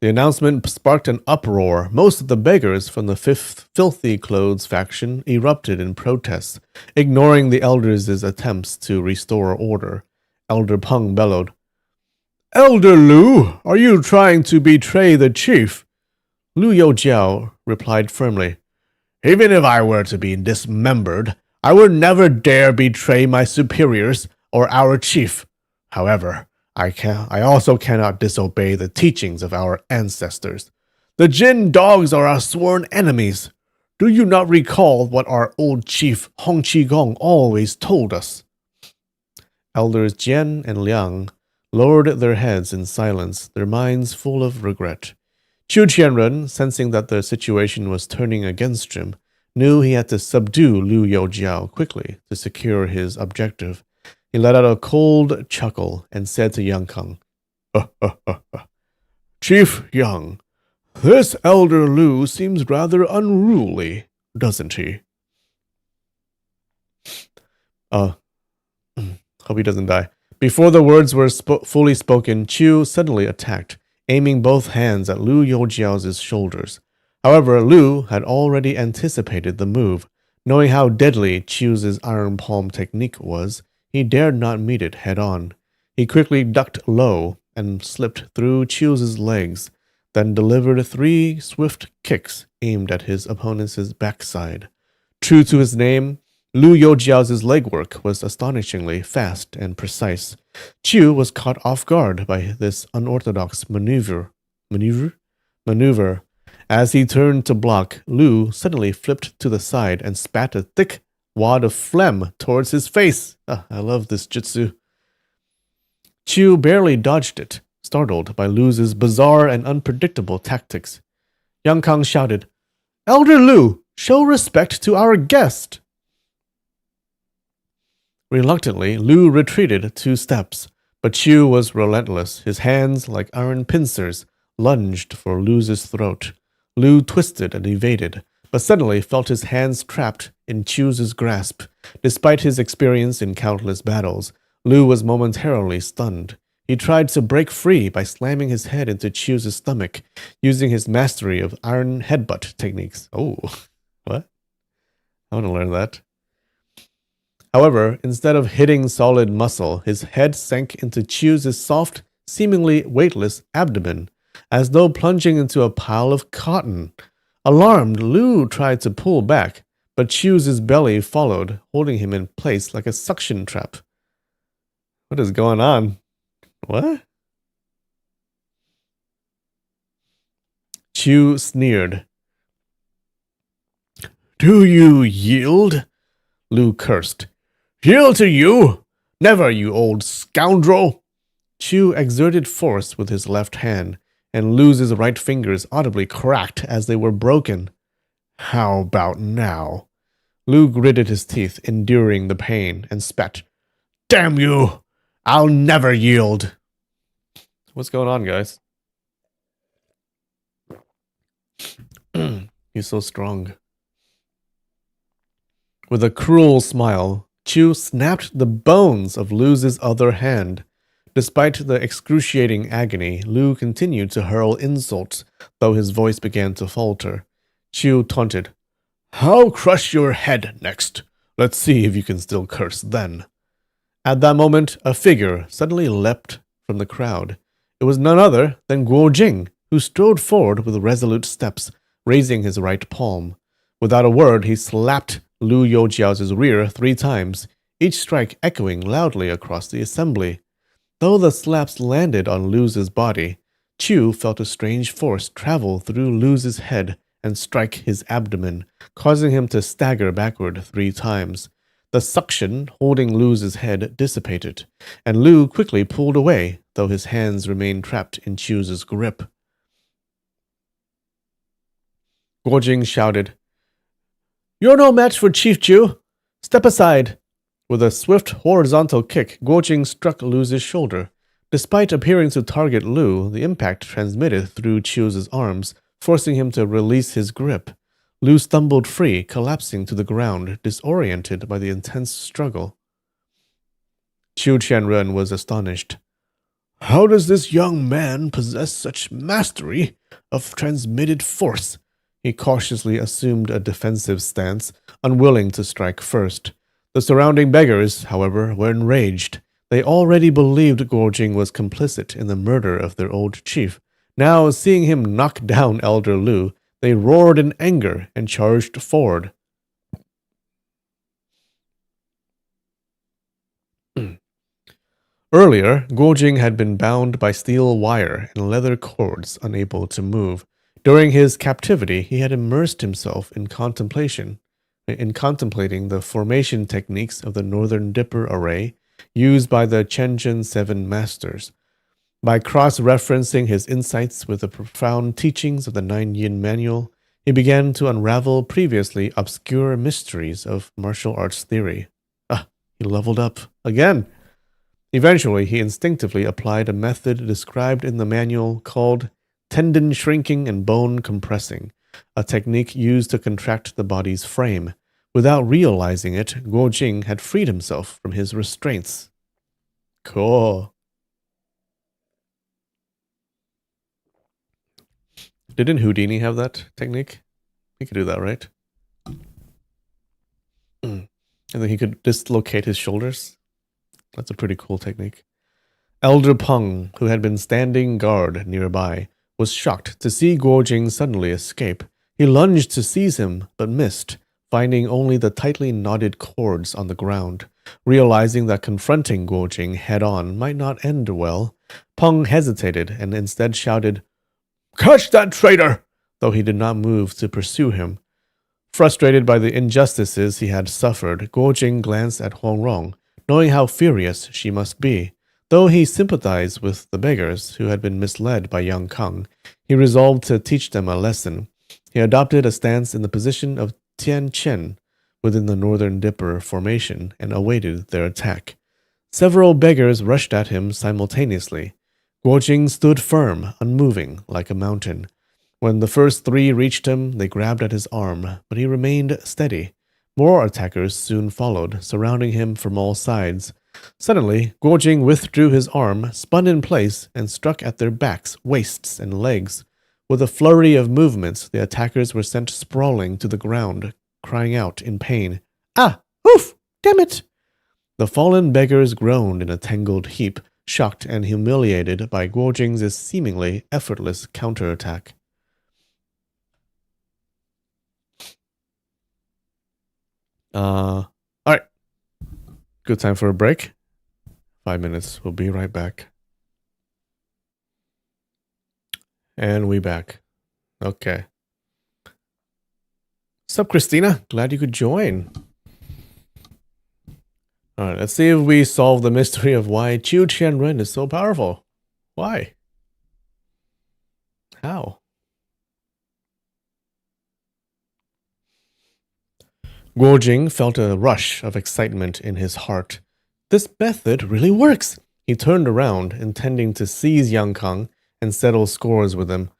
[SPEAKER 1] The announcement sparked an uproar. Most of the beggars from the Filthy Clothes faction erupted in protests, ignoring the elders' attempts to restore order. Elder Peng bellowed, "Elder Lu, are you trying to betray the chief?" Lu Youjiao replied firmly, "Even if I were to be dismembered, I would never dare betray my superiors or our chief. However, I also cannot disobey the teachings of our ancestors. The Jin dogs are our sworn enemies. Do you not recall what our old chief Hong Qigong always told us? Elders Jian and Liang lowered their heads in silence, their minds full of regret. Chu Qianren, sensing that the situation was turning against him, knew he had to subdue Lu Youjiao quickly to secure his objective. He let out a cold chuckle and said to Yang Kang, Chief Yang, this elder Lu seems rather unruly, doesn't he? Hope he doesn't die. Before the words were fully spoken, Chu suddenly attacked, aiming both hands at Lu Youjiao's shoulders. However, Lu had already anticipated the move. Knowing how deadly Chu's iron palm technique was, he dared not meet it head-on. He quickly ducked low and slipped through Chu's legs, then delivered 3 swift kicks aimed at his opponent's backside. True to his name, Lu Youjiao's legwork was astonishingly fast and precise. Chu was caught off guard by this unorthodox maneuver. As he turned to block, Lu suddenly flipped to the side and spat a thick wad of phlegm towards his face. I love this jutsu. Chu barely dodged it, startled by Lu's bizarre and unpredictable tactics. Yang Kang shouted, Elder Lu, show respect to our guest! Reluctantly, Lu retreated 2 steps, but Chu was relentless. His hands, like iron pincers, lunged for Lu's throat. Lu twisted and evaded, but suddenly felt his hands trapped in Chu's grasp. Despite his experience in countless battles, Lu was momentarily stunned. He tried to break free by slamming his head into Chu's stomach, using his mastery of iron headbutt techniques. Oh, what? I want to learn that. However, instead of hitting solid muscle, his head sank into Chu's soft, seemingly weightless abdomen, as though plunging into a pile of cotton. Alarmed, Lu tried to pull back, but Chu's belly followed, holding him in place like a suction trap. What is going on? What? Chu sneered. Do you yield? Lu cursed. Yield to you? Never, you old scoundrel! Chu exerted force with his left hand, and Lu's right fingers audibly cracked as they were broken. How about now? Lu gritted his teeth, enduring the pain, and spat. Damn you! I'll never yield! What's going on, guys? He's so strong. With a cruel smile, Chu snapped the bones of Lu's other hand. Despite the excruciating agony, Lu continued to hurl insults, though his voice began to falter. Chu taunted, I'll crush your head next. Let's see if you can still curse then. At that moment, a figure suddenly leapt from the crowd. It was none other than Guo Jing, who strode forward with resolute steps, raising his right palm. Without a word, he slapped Lu Youjiao's rear 3 times, each strike echoing loudly across the assembly. Though the slaps landed on Lu's body, Chu felt a strange force travel through Lu's head and strike his abdomen, causing him to stagger backward 3 times. The suction holding Lu's head dissipated, and Lu quickly pulled away, though his hands remained trapped in Chu's grip. Guo Jing shouted, You're no match for Chief Chu! Step aside! With a swift horizontal kick, Guo Jing struck Lu's shoulder. Despite appearing to target Lu, the impact transmitted through Chu's arms, forcing him to release his grip. Lu stumbled free, collapsing to the ground, disoriented by the intense struggle. Chu Qianren was astonished. How does this young man possess such mastery of transmitted force? He cautiously assumed a defensive stance, unwilling to strike first. The surrounding beggars, however, were enraged. They already believed Guo Jing was complicit in the murder of their old chief. Now, seeing him knock down Elder Lu, they roared in anger and charged forward. Earlier, Guojing had been bound by steel wire and leather cords, unable to move. During his captivity, he had immersed himself in contemplating the formation techniques of the Northern Dipper array used by the Chenjin Seven Masters. By cross-referencing his insights with the profound teachings of the Nine Yin Manual, he began to unravel previously obscure mysteries of martial arts theory. He leveled up again. Eventually, he instinctively applied a method described in the manual called tendon shrinking and bone compressing, a technique used to contract the body's frame. Without realizing it, Guojing had freed himself from his restraints. Cool. Didn't Houdini have that technique? He could do that, right? And then he could dislocate his shoulders. That's a pretty cool technique. Elder Peng, who had been standing guard nearby, was shocked to see Guojing suddenly escape. He lunged to seize him, but missed, finding only the tightly knotted cords on the ground. Realizing that confronting Guojing head-on might not end well, Peng hesitated and instead shouted, "Catch that traitor!" though he did not move to pursue him. Frustrated by the injustices he had suffered, Guojing glanced at Huangrong, knowing how furious she must be. Though he sympathized with the beggars who had been misled by young Kang, he resolved to teach them a lesson. He adopted a stance in the position of Tian Chen within the Northern Dipper formation and awaited their attack. Several beggars rushed at him simultaneously. Guojing stood firm, unmoving, like a mountain. When the first three reached him, they grabbed at his arm, but he remained steady. More attackers soon followed, surrounding him from all sides. Suddenly, Guojing withdrew his arm, spun in place, and struck at their backs, waists, and legs. With a flurry of movements, the attackers were sent sprawling to the ground, crying out in pain. "Ah! Oof! Damn it!" The fallen beggars groaned in a tangled heap, shocked and humiliated by Guojing's seemingly effortless counterattack. Alright. Good time for a break. 5 minutes. We'll be right back. And we back. Okay. Sup, Christina? Glad you could join. Alright, let's see if we solve the mystery of why Qiu Qianren is so powerful. Why? How? Guojing felt a rush of excitement in his heart. This method really works! He turned around, intending to seize Yang Kang and settle scores with him.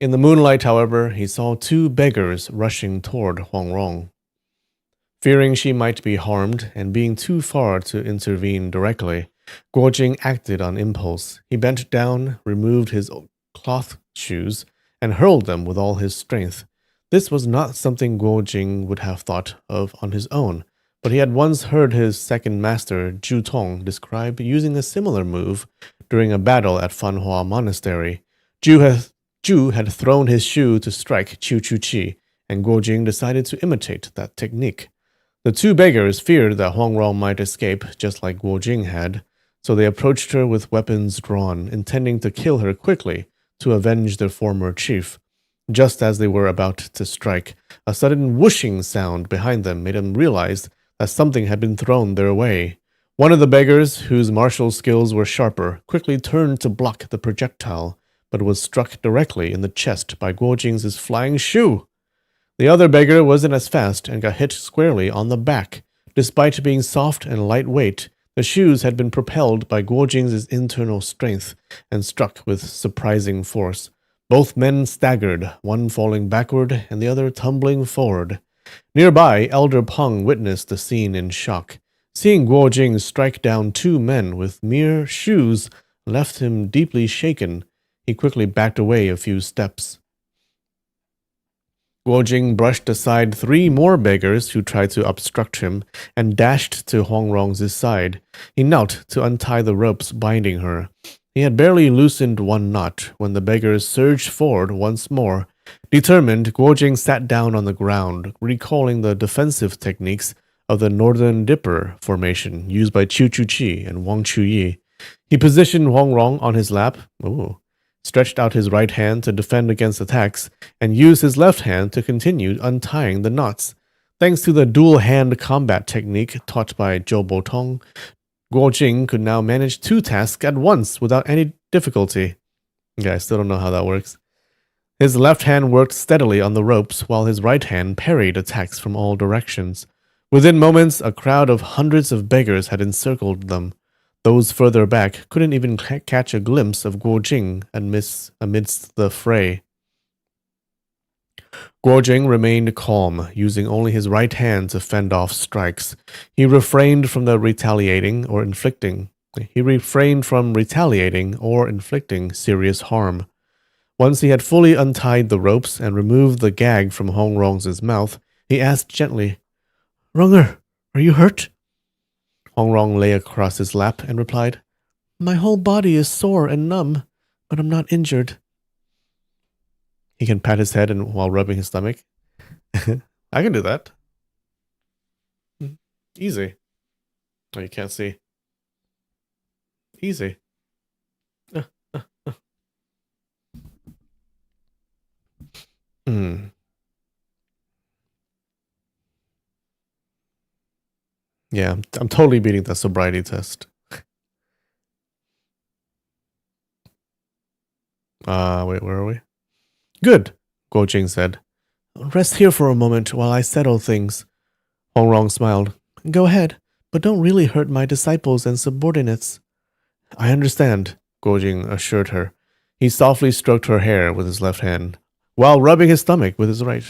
[SPEAKER 1] In the moonlight, however, he saw two beggars rushing toward Huangrong. Fearing she might be harmed and being too far to intervene directly, Guojing acted on impulse. He bent down, removed his cloth shoes, and hurled them with all his strength. This was not something Guojing would have thought of on his own, but he had once heard his second master, Zhu Tong, describe using a similar move during a battle at Fanhua Monastery. Zhu had thrown his shoe to strike Qiu Chuqi, and Guojing decided to imitate that technique. The two beggars feared that Huangrong might escape, just like Guojing had, so they approached her with weapons drawn, intending to kill her quickly to avenge their former chief. Just as they were about to strike, a sudden whooshing sound behind them made them realize that something had been thrown their way. One of the beggars, whose martial skills were sharper, quickly turned to block the projectile, but was struck directly in the chest by Guojing's flying shoe. The other beggar wasn't as fast and got hit squarely on the back. Despite being soft and lightweight, the shoes had been propelled by Guojing's internal strength and struck with surprising force. Both men staggered, one falling backward and the other tumbling forward. Nearby, Elder Peng witnessed the scene in shock. Seeing Guojing strike down two men with mere shoes left him deeply shaken. He quickly backed away a few steps. Guojing brushed aside three more beggars who tried to obstruct him and dashed to Huangrong's side. He knelt to untie the ropes binding her. He had barely loosened one knot when the beggars surged forward once more. Determined, Guojing sat down on the ground, recalling the defensive techniques of the Northern Dipper formation used by Qiu Chuqi and Wang Chuyi. He positioned Hongrong on his lap, stretched out his right hand to defend against attacks, and used his left hand to continue untying the knots. Thanks to the dual-hand combat technique taught by Zhou Botong, Guo Jing could now manage 2 tasks at once without any difficulty. Yeah, I still don't know how that works. His left hand worked steadily on the ropes, while his right hand parried attacks from all directions. Within moments, a crowd of hundreds of beggars had encircled them. Those further back couldn't even catch a glimpse of Guo Jing amidst the fray. Guo Jing remained calm, using only his right hand to fend off strikes. He refrained from retaliating or inflicting serious harm. Once he had fully untied the ropes and removed the gag from Hongrong's mouth, he asked gently, "Runger, are you hurt?" Hongrong lay across his lap and replied, "My whole body is sore and numb, but I'm not injured." He can pat his head while rubbing his stomach. I can do that. Easy. Oh, you can't see. Easy. Yeah, I'm totally beating the sobriety test. Wait, where are we? Good, Guo Jing said. Rest here for a moment while I settle things. Hongrong smiled. Go ahead, but don't really hurt my disciples and subordinates. I understand, Guo Jing assured her. He softly stroked her hair with his left hand, while rubbing his stomach with his right,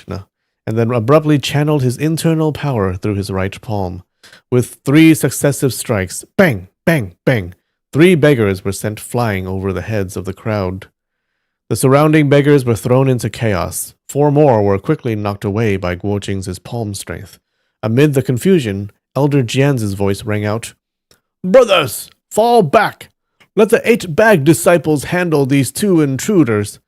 [SPEAKER 1] and then abruptly channeled his internal power through his right palm. With 3 successive strikes, bang, bang, bang, 3 beggars were sent flying over the heads of the crowd. The surrounding beggars were thrown into chaos. 4 more were quickly knocked away by Guo Jing's palm strength. Amid the confusion, Elder Jian's voice rang out, Brothers, fall back! Let the 8-bag disciples handle these 2 intruders.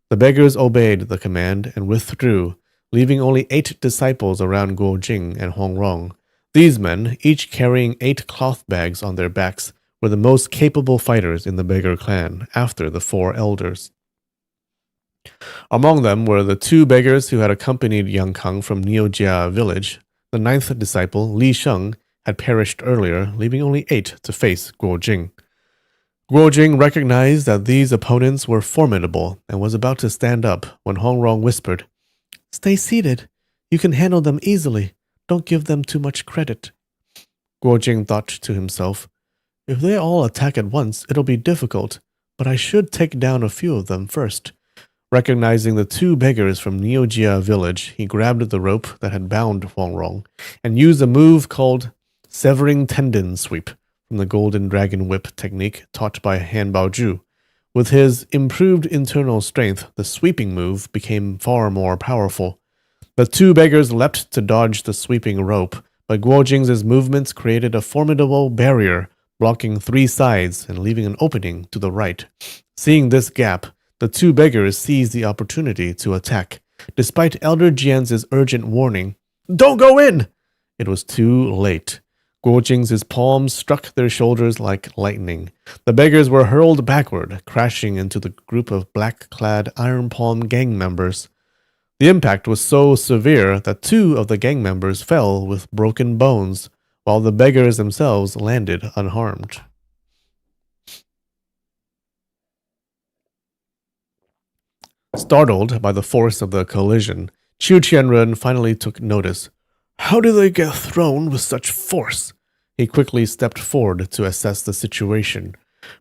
[SPEAKER 1] The beggars obeyed the command and withdrew, leaving only 8 disciples around Guo Jing and Hongrong. These men, each carrying 8 cloth bags on their backs, were the most capable fighters in the beggar clan, after the 4 elders. Among them were the 2 beggars who had accompanied Yang Kang from Niujia village. The 9th disciple, Li Sheng, had perished earlier, leaving only 8 to face Guo Jing. Guo Jing recognized that these opponents were formidable and was about to stand up when Hongrong whispered, Stay seated. You can handle them easily. Don't give them too much credit. Guo Jing thought to himself, if they all attack at once, it'll be difficult, but I should take down a few of them first. Recognizing the 2 beggars from Niujia village, he grabbed the rope that had bound Hongrong and used a move called Severing Tendon Sweep from the Golden Dragon Whip technique taught by Han Baoju. With his improved internal strength, the sweeping move became far more powerful. The 2 beggars leapt to dodge the sweeping rope, but Guo Jing's movements created a formidable barrier, blocking 3 sides and leaving an opening to the right. Seeing this gap, the 2 beggars seized the opportunity to attack. Despite Elder Jian's urgent warning, Don't go in! It was too late. Guo Jing's palms struck their shoulders like lightning. The beggars were hurled backward, crashing into the group of black-clad Iron Palm gang members. The impact was so severe that 2 of the gang members fell with broken bones, while the beggars themselves landed unharmed. Startled by the force of the collision, Qiu Qianren finally took notice. How did they get thrown with such force? He quickly stepped forward to assess the situation.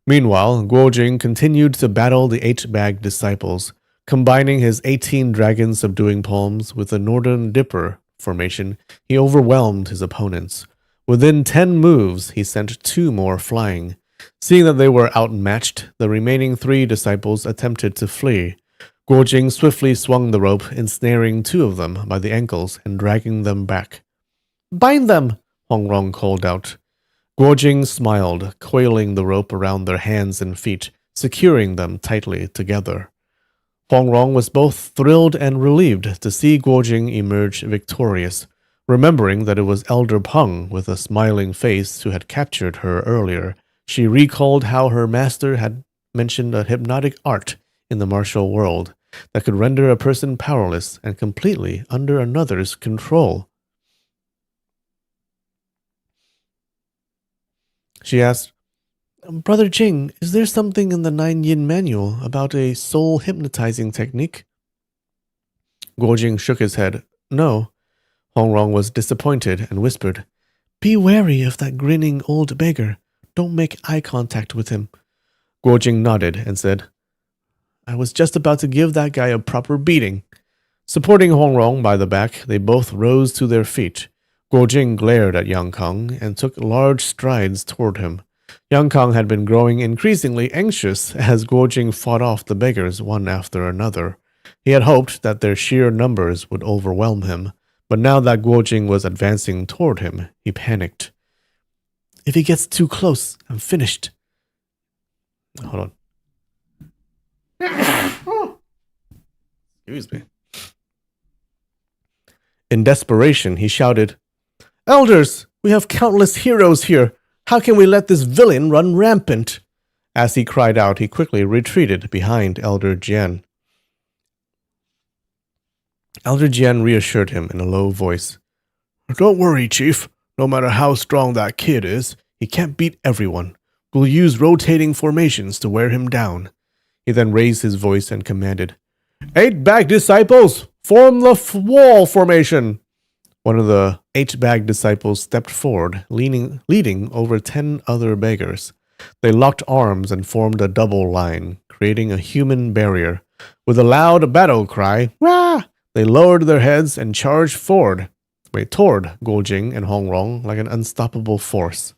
[SPEAKER 1] Meanwhile, Guo Jing continued to battle the 8-bag disciples. Combining his 18 dragon subduing palms with the Northern Dipper formation, he overwhelmed his opponents. Within 10 moves, he sent 2 more flying. Seeing that they were outmatched, the remaining 3 disciples attempted to flee. Guo Jing swiftly swung the rope, ensnaring 2 of them by the ankles and dragging them back. Bind them! Hongrong called out. Guo Jing smiled, coiling the rope around their hands and feet, securing them tightly together. Hongrong was both thrilled and relieved to see Guo Jing emerge victorious, remembering that it was Elder Peng with a smiling face who had captured her earlier. She recalled how her master had mentioned a hypnotic art in the martial world that could render a person powerless and completely under another's control. She asked, Brother Jing, is there something in the 9 Yin manual about a soul hypnotizing technique? Guo Jing shook his head. No. Hongrong was disappointed and whispered, Be wary of that grinning old beggar. Don't make eye contact with him. Guo Jing nodded and said, I was just about to give that guy a proper beating. Supporting Hongrong by the back, they both rose to their feet. Guo Jing glared at Yang Kang and took large strides toward him. Yang Kang had been growing increasingly anxious as Guo Jing fought off the beggars one after another. He had hoped that their sheer numbers would overwhelm him, but now that Guo Jing was advancing toward him, he panicked. If he gets too close, I'm finished. Hold on. Excuse me. In desperation, he shouted, Elders, we have countless heroes here. How can we let this villain run rampant? As he cried out, he quickly retreated behind Elder Jian. Elder Jian reassured him in a low voice. Don't worry, Chief. No matter how strong that kid is, he can't beat everyone. We'll use rotating formations to wear him down. He then raised his voice and commanded, 8-bag disciples, form the wall formation. One of the 8-bag disciples stepped forward, leading over 10 other beggars. They locked arms and formed a double line, creating a human barrier. With a loud battle cry, Rah! They lowered their heads and charged toward Guo Jing and Hongrong like an unstoppable force.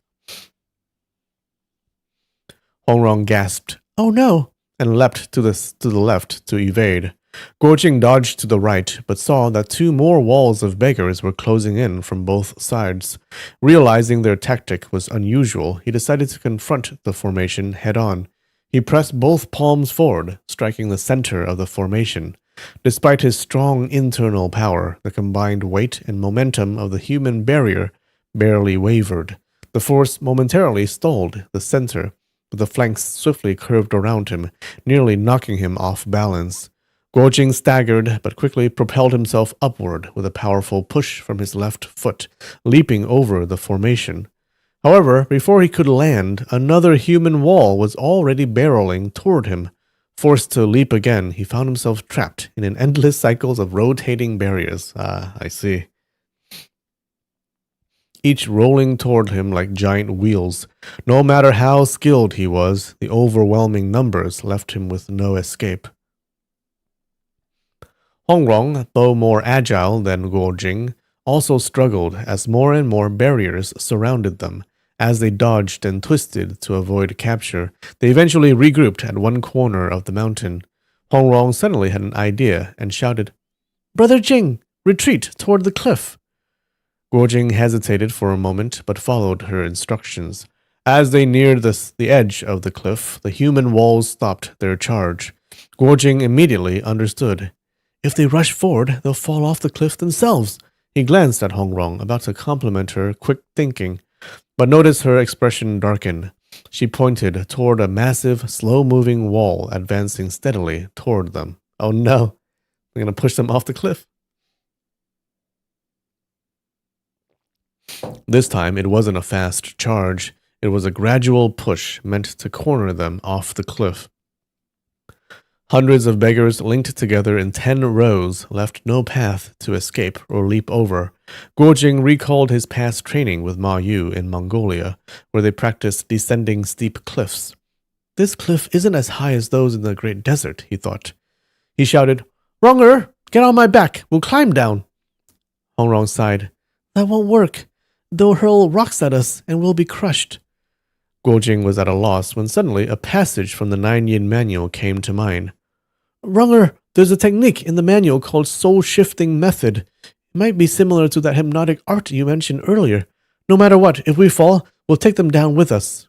[SPEAKER 1] Hongrong gasped, Oh no! And leapt to the left to evade. Guo Jing dodged to the right, but saw that 2 more walls of beggars were closing in from both sides. Realizing their tactic was unusual, he decided to confront the formation head-on. He pressed both palms forward, striking the center of the formation. Despite his strong internal power, the combined weight and momentum of the human barrier barely wavered. The force momentarily stalled the center, but the flanks swiftly curved around him, nearly knocking him off balance. Guo Jing staggered, but quickly propelled himself upward with a powerful push from his left foot, leaping over the formation. However, before he could land, another human wall was already barreling toward him. Forced to leap again, he found himself trapped in an endless cycles of rotating barriers. I see. Each rolling toward him like giant wheels. No matter how skilled he was, the overwhelming numbers left him with no escape. Hongrong, though more agile than Guo Jing, also struggled as more and more barriers surrounded them. As they dodged and twisted to avoid capture, they eventually regrouped at one corner of the mountain. Hongrong suddenly had an idea and shouted, Brother Jing, retreat toward the cliff. Guo Jing hesitated for a moment, but followed her instructions. As they neared the edge of the cliff, the human walls stopped their charge. Guo Jing immediately understood. If they rush forward, they'll fall off the cliff themselves. He glanced at Hongrong, about to compliment her quick thinking, but noticed her expression darken. She pointed toward a massive, slow-moving wall advancing steadily toward them. Oh no, they're going to push them off the cliff. This time, it wasn't a fast charge. It was a gradual push meant to corner them off the cliff. Hundreds of beggars linked together in 10 rows left no path to escape or leap over. Guo Jing recalled his past training with Ma Yu in Mongolia, where they practiced descending steep cliffs. This cliff isn't as high as those in the Great Desert, he thought. He shouted, Wronger, get on my back, we'll climb down. Hongrong sighed, That won't work. They'll hurl rocks at us and we'll be crushed. Guo Jing was at a loss when suddenly a passage from the 9 Yin manual came to mind. Wronger, there's a technique in the manual called soul-shifting method. It might be similar to that hypnotic art you mentioned earlier. No matter what, if we fall, we'll take them down with us.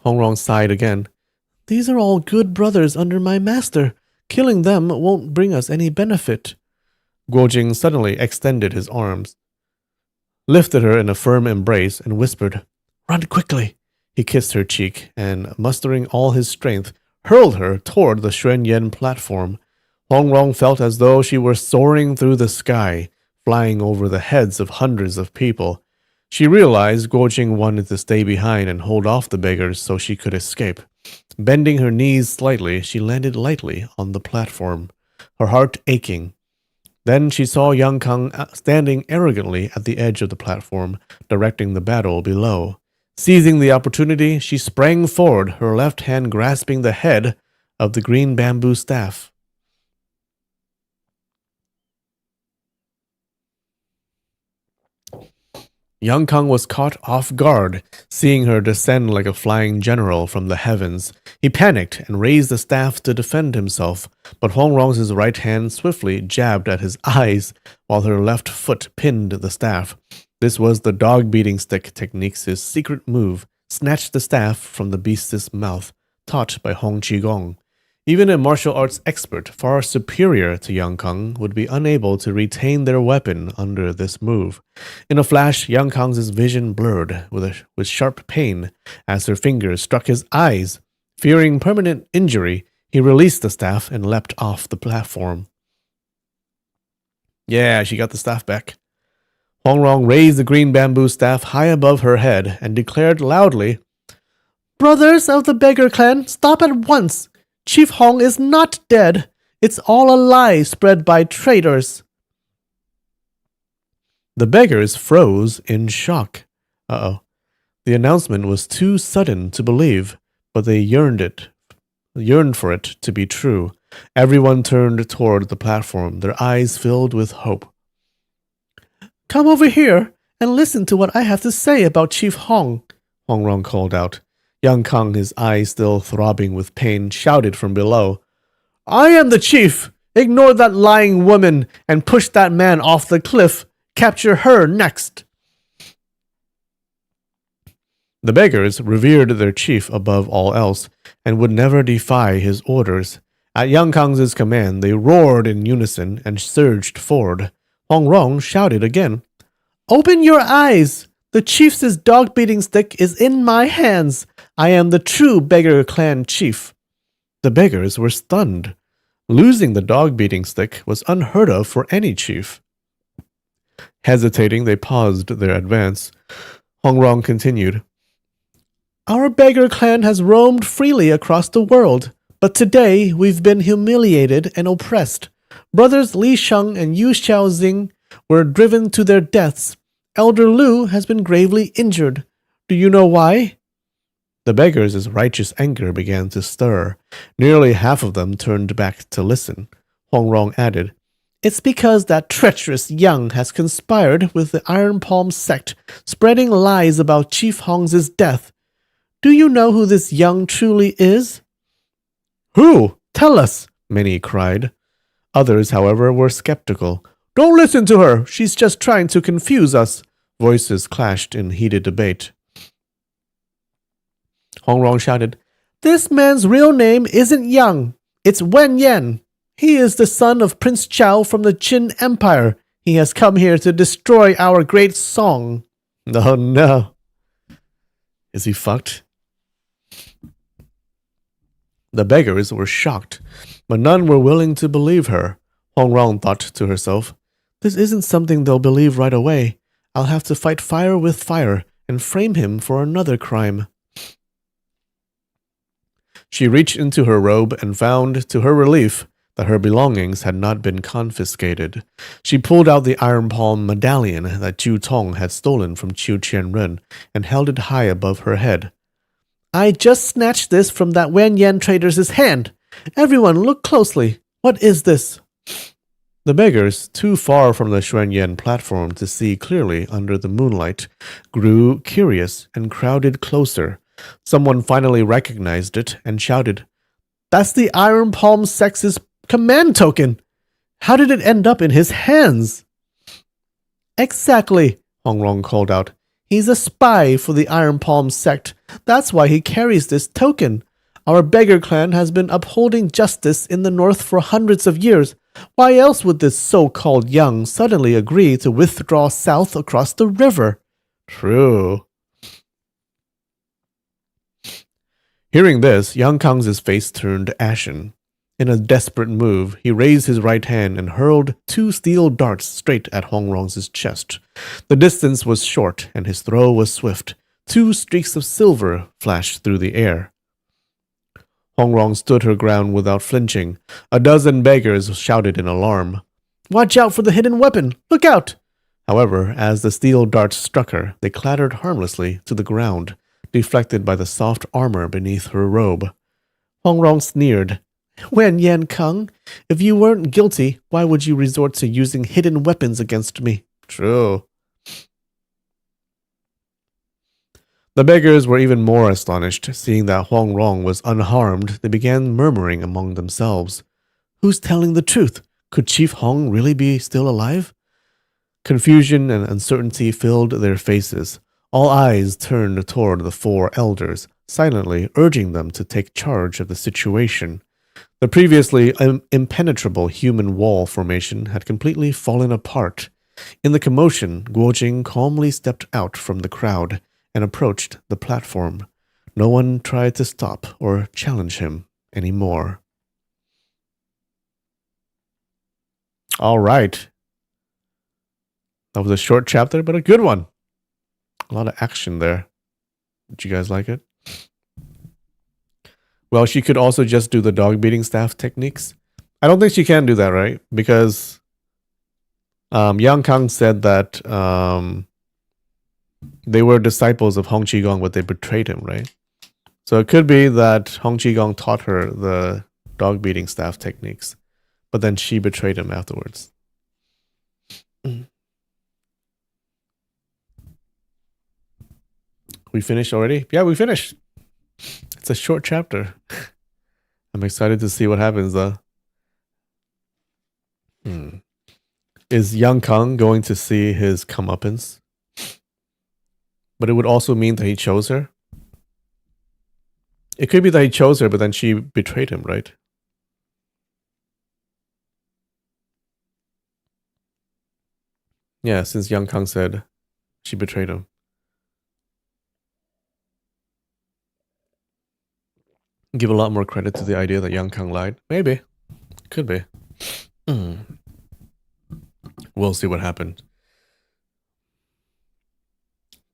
[SPEAKER 1] Hongrong sighed again. These are all good brothers under my master. Killing them won't bring us any benefit. Guo Jing suddenly extended his arms, lifted her in a firm embrace, and whispered, Run quickly. He kissed her cheek and, mustering all his strength, hurled her toward the Xuan Yen platform. Hong Rong felt as though she were soaring through the sky, flying over the heads of hundreds of people. She realized Guo Jing wanted to stay behind and hold off the beggars so she could escape. Bending her knees slightly, she landed lightly on the platform, her heart aching. Then she saw Yang Kang standing arrogantly at the edge of the platform, directing the battle below. Seizing the opportunity, she sprang forward, her left hand grasping the head of the green bamboo staff. Yang Kang was caught off guard, seeing her descend like a flying general from the heavens. He panicked and raised the staff to defend himself, but Hong Rong's right hand swiftly jabbed at his eyes, while her left foot pinned the staff. This was the dog-beating stick technique's secret move, snatch the staff from the beast's mouth, taught by Hong Qigong. Even a martial arts expert far superior to Yang Kang would be unable to retain their weapon under this move. In a flash, Yang Kang's vision blurred with sharp pain as her fingers struck his eyes. Fearing permanent injury, he released the staff and leapt off the platform. Yeah, she got the staff back. Hong Rong raised the green bamboo staff high above her head and declared loudly, "Brothers of the beggar clan, stop at once! Chief Hong is not dead. It's all a lie spread by traitors." The beggars froze in shock. The announcement was too sudden to believe, but they yearned for it to be true. Everyone turned toward the platform, their eyes filled with hope. "Come over here and listen to what I have to say about Chief Hong," Hong Rong called out. Yang Kang, his eyes still throbbing with pain, shouted from below, "I am the chief! Ignore that lying woman and push that man off the cliff. Capture her next." The beggars revered their chief above all else and would never defy his orders. At Yang Kang's command, they roared in unison and surged forward. Hong Rong shouted again, "Open your eyes! The chief's dog-beating stick is in my hands. I am the true beggar clan chief." The beggars were stunned. Losing the dog-beating stick was unheard of for any chief. Hesitating, they paused their advance. Hong Rong continued, "Our beggar clan has roamed freely across the world, but today we've been humiliated and oppressed. Brothers Li Sheng and Yu Xiaoxing were driven to their deaths. Elder Lu has been gravely injured. Do you know why?" The beggars' righteous anger began to stir. Nearly half of them turned back to listen. Hong Rong added, "It's because that treacherous Yang has conspired with the Iron Palm sect, spreading lies about Chief Hong's death. Do you know who this Yang truly is?" "Who? Tell us," many cried. Others, however, were skeptical. "Don't listen to her. She's just trying to confuse us." Voices clashed in heated debate. Hong Rong shouted, "This man's real name isn't Yang. It's Wen Yan. He is the son of Prince Chao from the Qin Empire. He has come here to destroy our great song." Oh no. Is he fucked? The beggars were shocked, but none were willing to believe her. Hong Rong thought to herself, "This isn't something they'll believe right away. I'll have to fight fire with fire and frame him for another crime." She reached into her robe and found, to her relief, that her belongings had not been confiscated. She pulled out the Iron Palm medallion that Ju Tong had stolen from Qiu Qianren and held it high above her head. "I just snatched this from that Wen Yan trader's hand. Everyone, look closely. What is this?" The beggars, too far from the Xuan Yan platform to see clearly under the moonlight, grew curious and crowded closer. Someone finally recognized it and shouted, "That's the Iron Palm sect's command token! How did it end up in his hands?" "Exactly," Hong Rong called out. "He's a spy for the Iron Palm sect. That's why he carries this token. Our beggar clan has been upholding justice in the north for hundreds of years. Why else would this so-called Yang suddenly agree to withdraw south across the river?" "True." Hearing this, Yang Kang's face turned ashen. In a desperate move, he raised his right hand and hurled 2 steel darts straight at Hongrong's chest. The distance was short, and his throw was swift. 2 streaks of silver flashed through the air. Hongrong stood her ground without flinching. A dozen beggars shouted in alarm. "Watch out for the hidden weapon! Look out!" However, as the steel darts struck her, they clattered harmlessly to the ground, deflected by the soft armor beneath her robe. Hongrong sneered. "Wen Yan Kang, if you weren't guilty, why would you resort to using hidden weapons against me?" True. The beggars were even more astonished. Seeing that Hongrong was unharmed, they began murmuring among themselves. Who's telling the truth? Could Chief Hong really be still alive? Confusion and uncertainty filled their faces. All eyes turned toward the 4 elders, silently urging them to take charge of the situation. The previously impenetrable human wall formation had completely fallen apart. In the commotion, Guojing calmly stepped out from the crowd and approached the platform. No one tried to stop or challenge him anymore. All right. That was a short chapter, but a good one. A lot of action there. Did you guys like it? Well, she could also just do the dog beating staff techniques. I don't think she can do that, right? Because Yang Kang said that they were disciples of Hong Qigong, but they betrayed him, right? So it could be that Hong Qigong taught her the dog beating staff techniques, but then she betrayed him afterwards. We finished already? Yeah, we finished. It's a short chapter. I'm excited to see what happens, though. Is Yang Kang going to see his comeuppance? But it would also mean that he chose her. It could be that he chose her, but then she betrayed him, right? Yeah, since Yang Kang said she betrayed him. Give a lot more credit to the idea that Yang Kang lied. Maybe. Could be. We'll see what happened.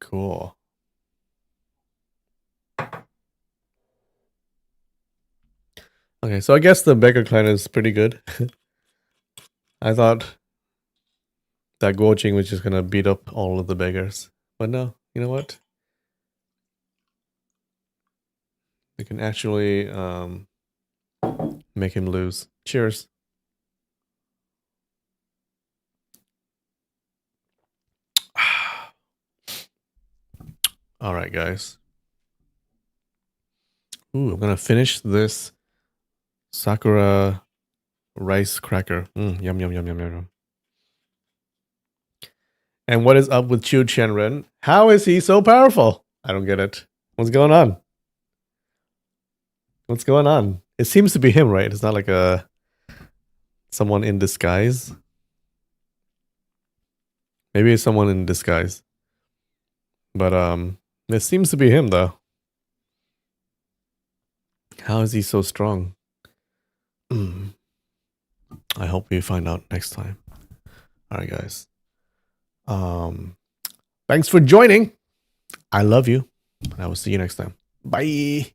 [SPEAKER 1] Cool. Okay, so I guess the beggar clan is pretty good. I thought that Guojing was just gonna beat up all of the beggars. But no, you know what? They can actually make him lose. Cheers. All right, guys. Ooh, I'm gonna finish this Sakura rice cracker. Yum, yum, yum, yum, yum, yum. And what is up with Chu Qianren? How is he so powerful? I don't get it. What's going on? What's going on? It seems to be him, right? It's not like someone in disguise. Maybe it's someone in disguise. But it seems to be him, though. How is he so strong? I hope we find out next time. All right, guys. Thanks for joining. I love you. I will see you next time. Bye.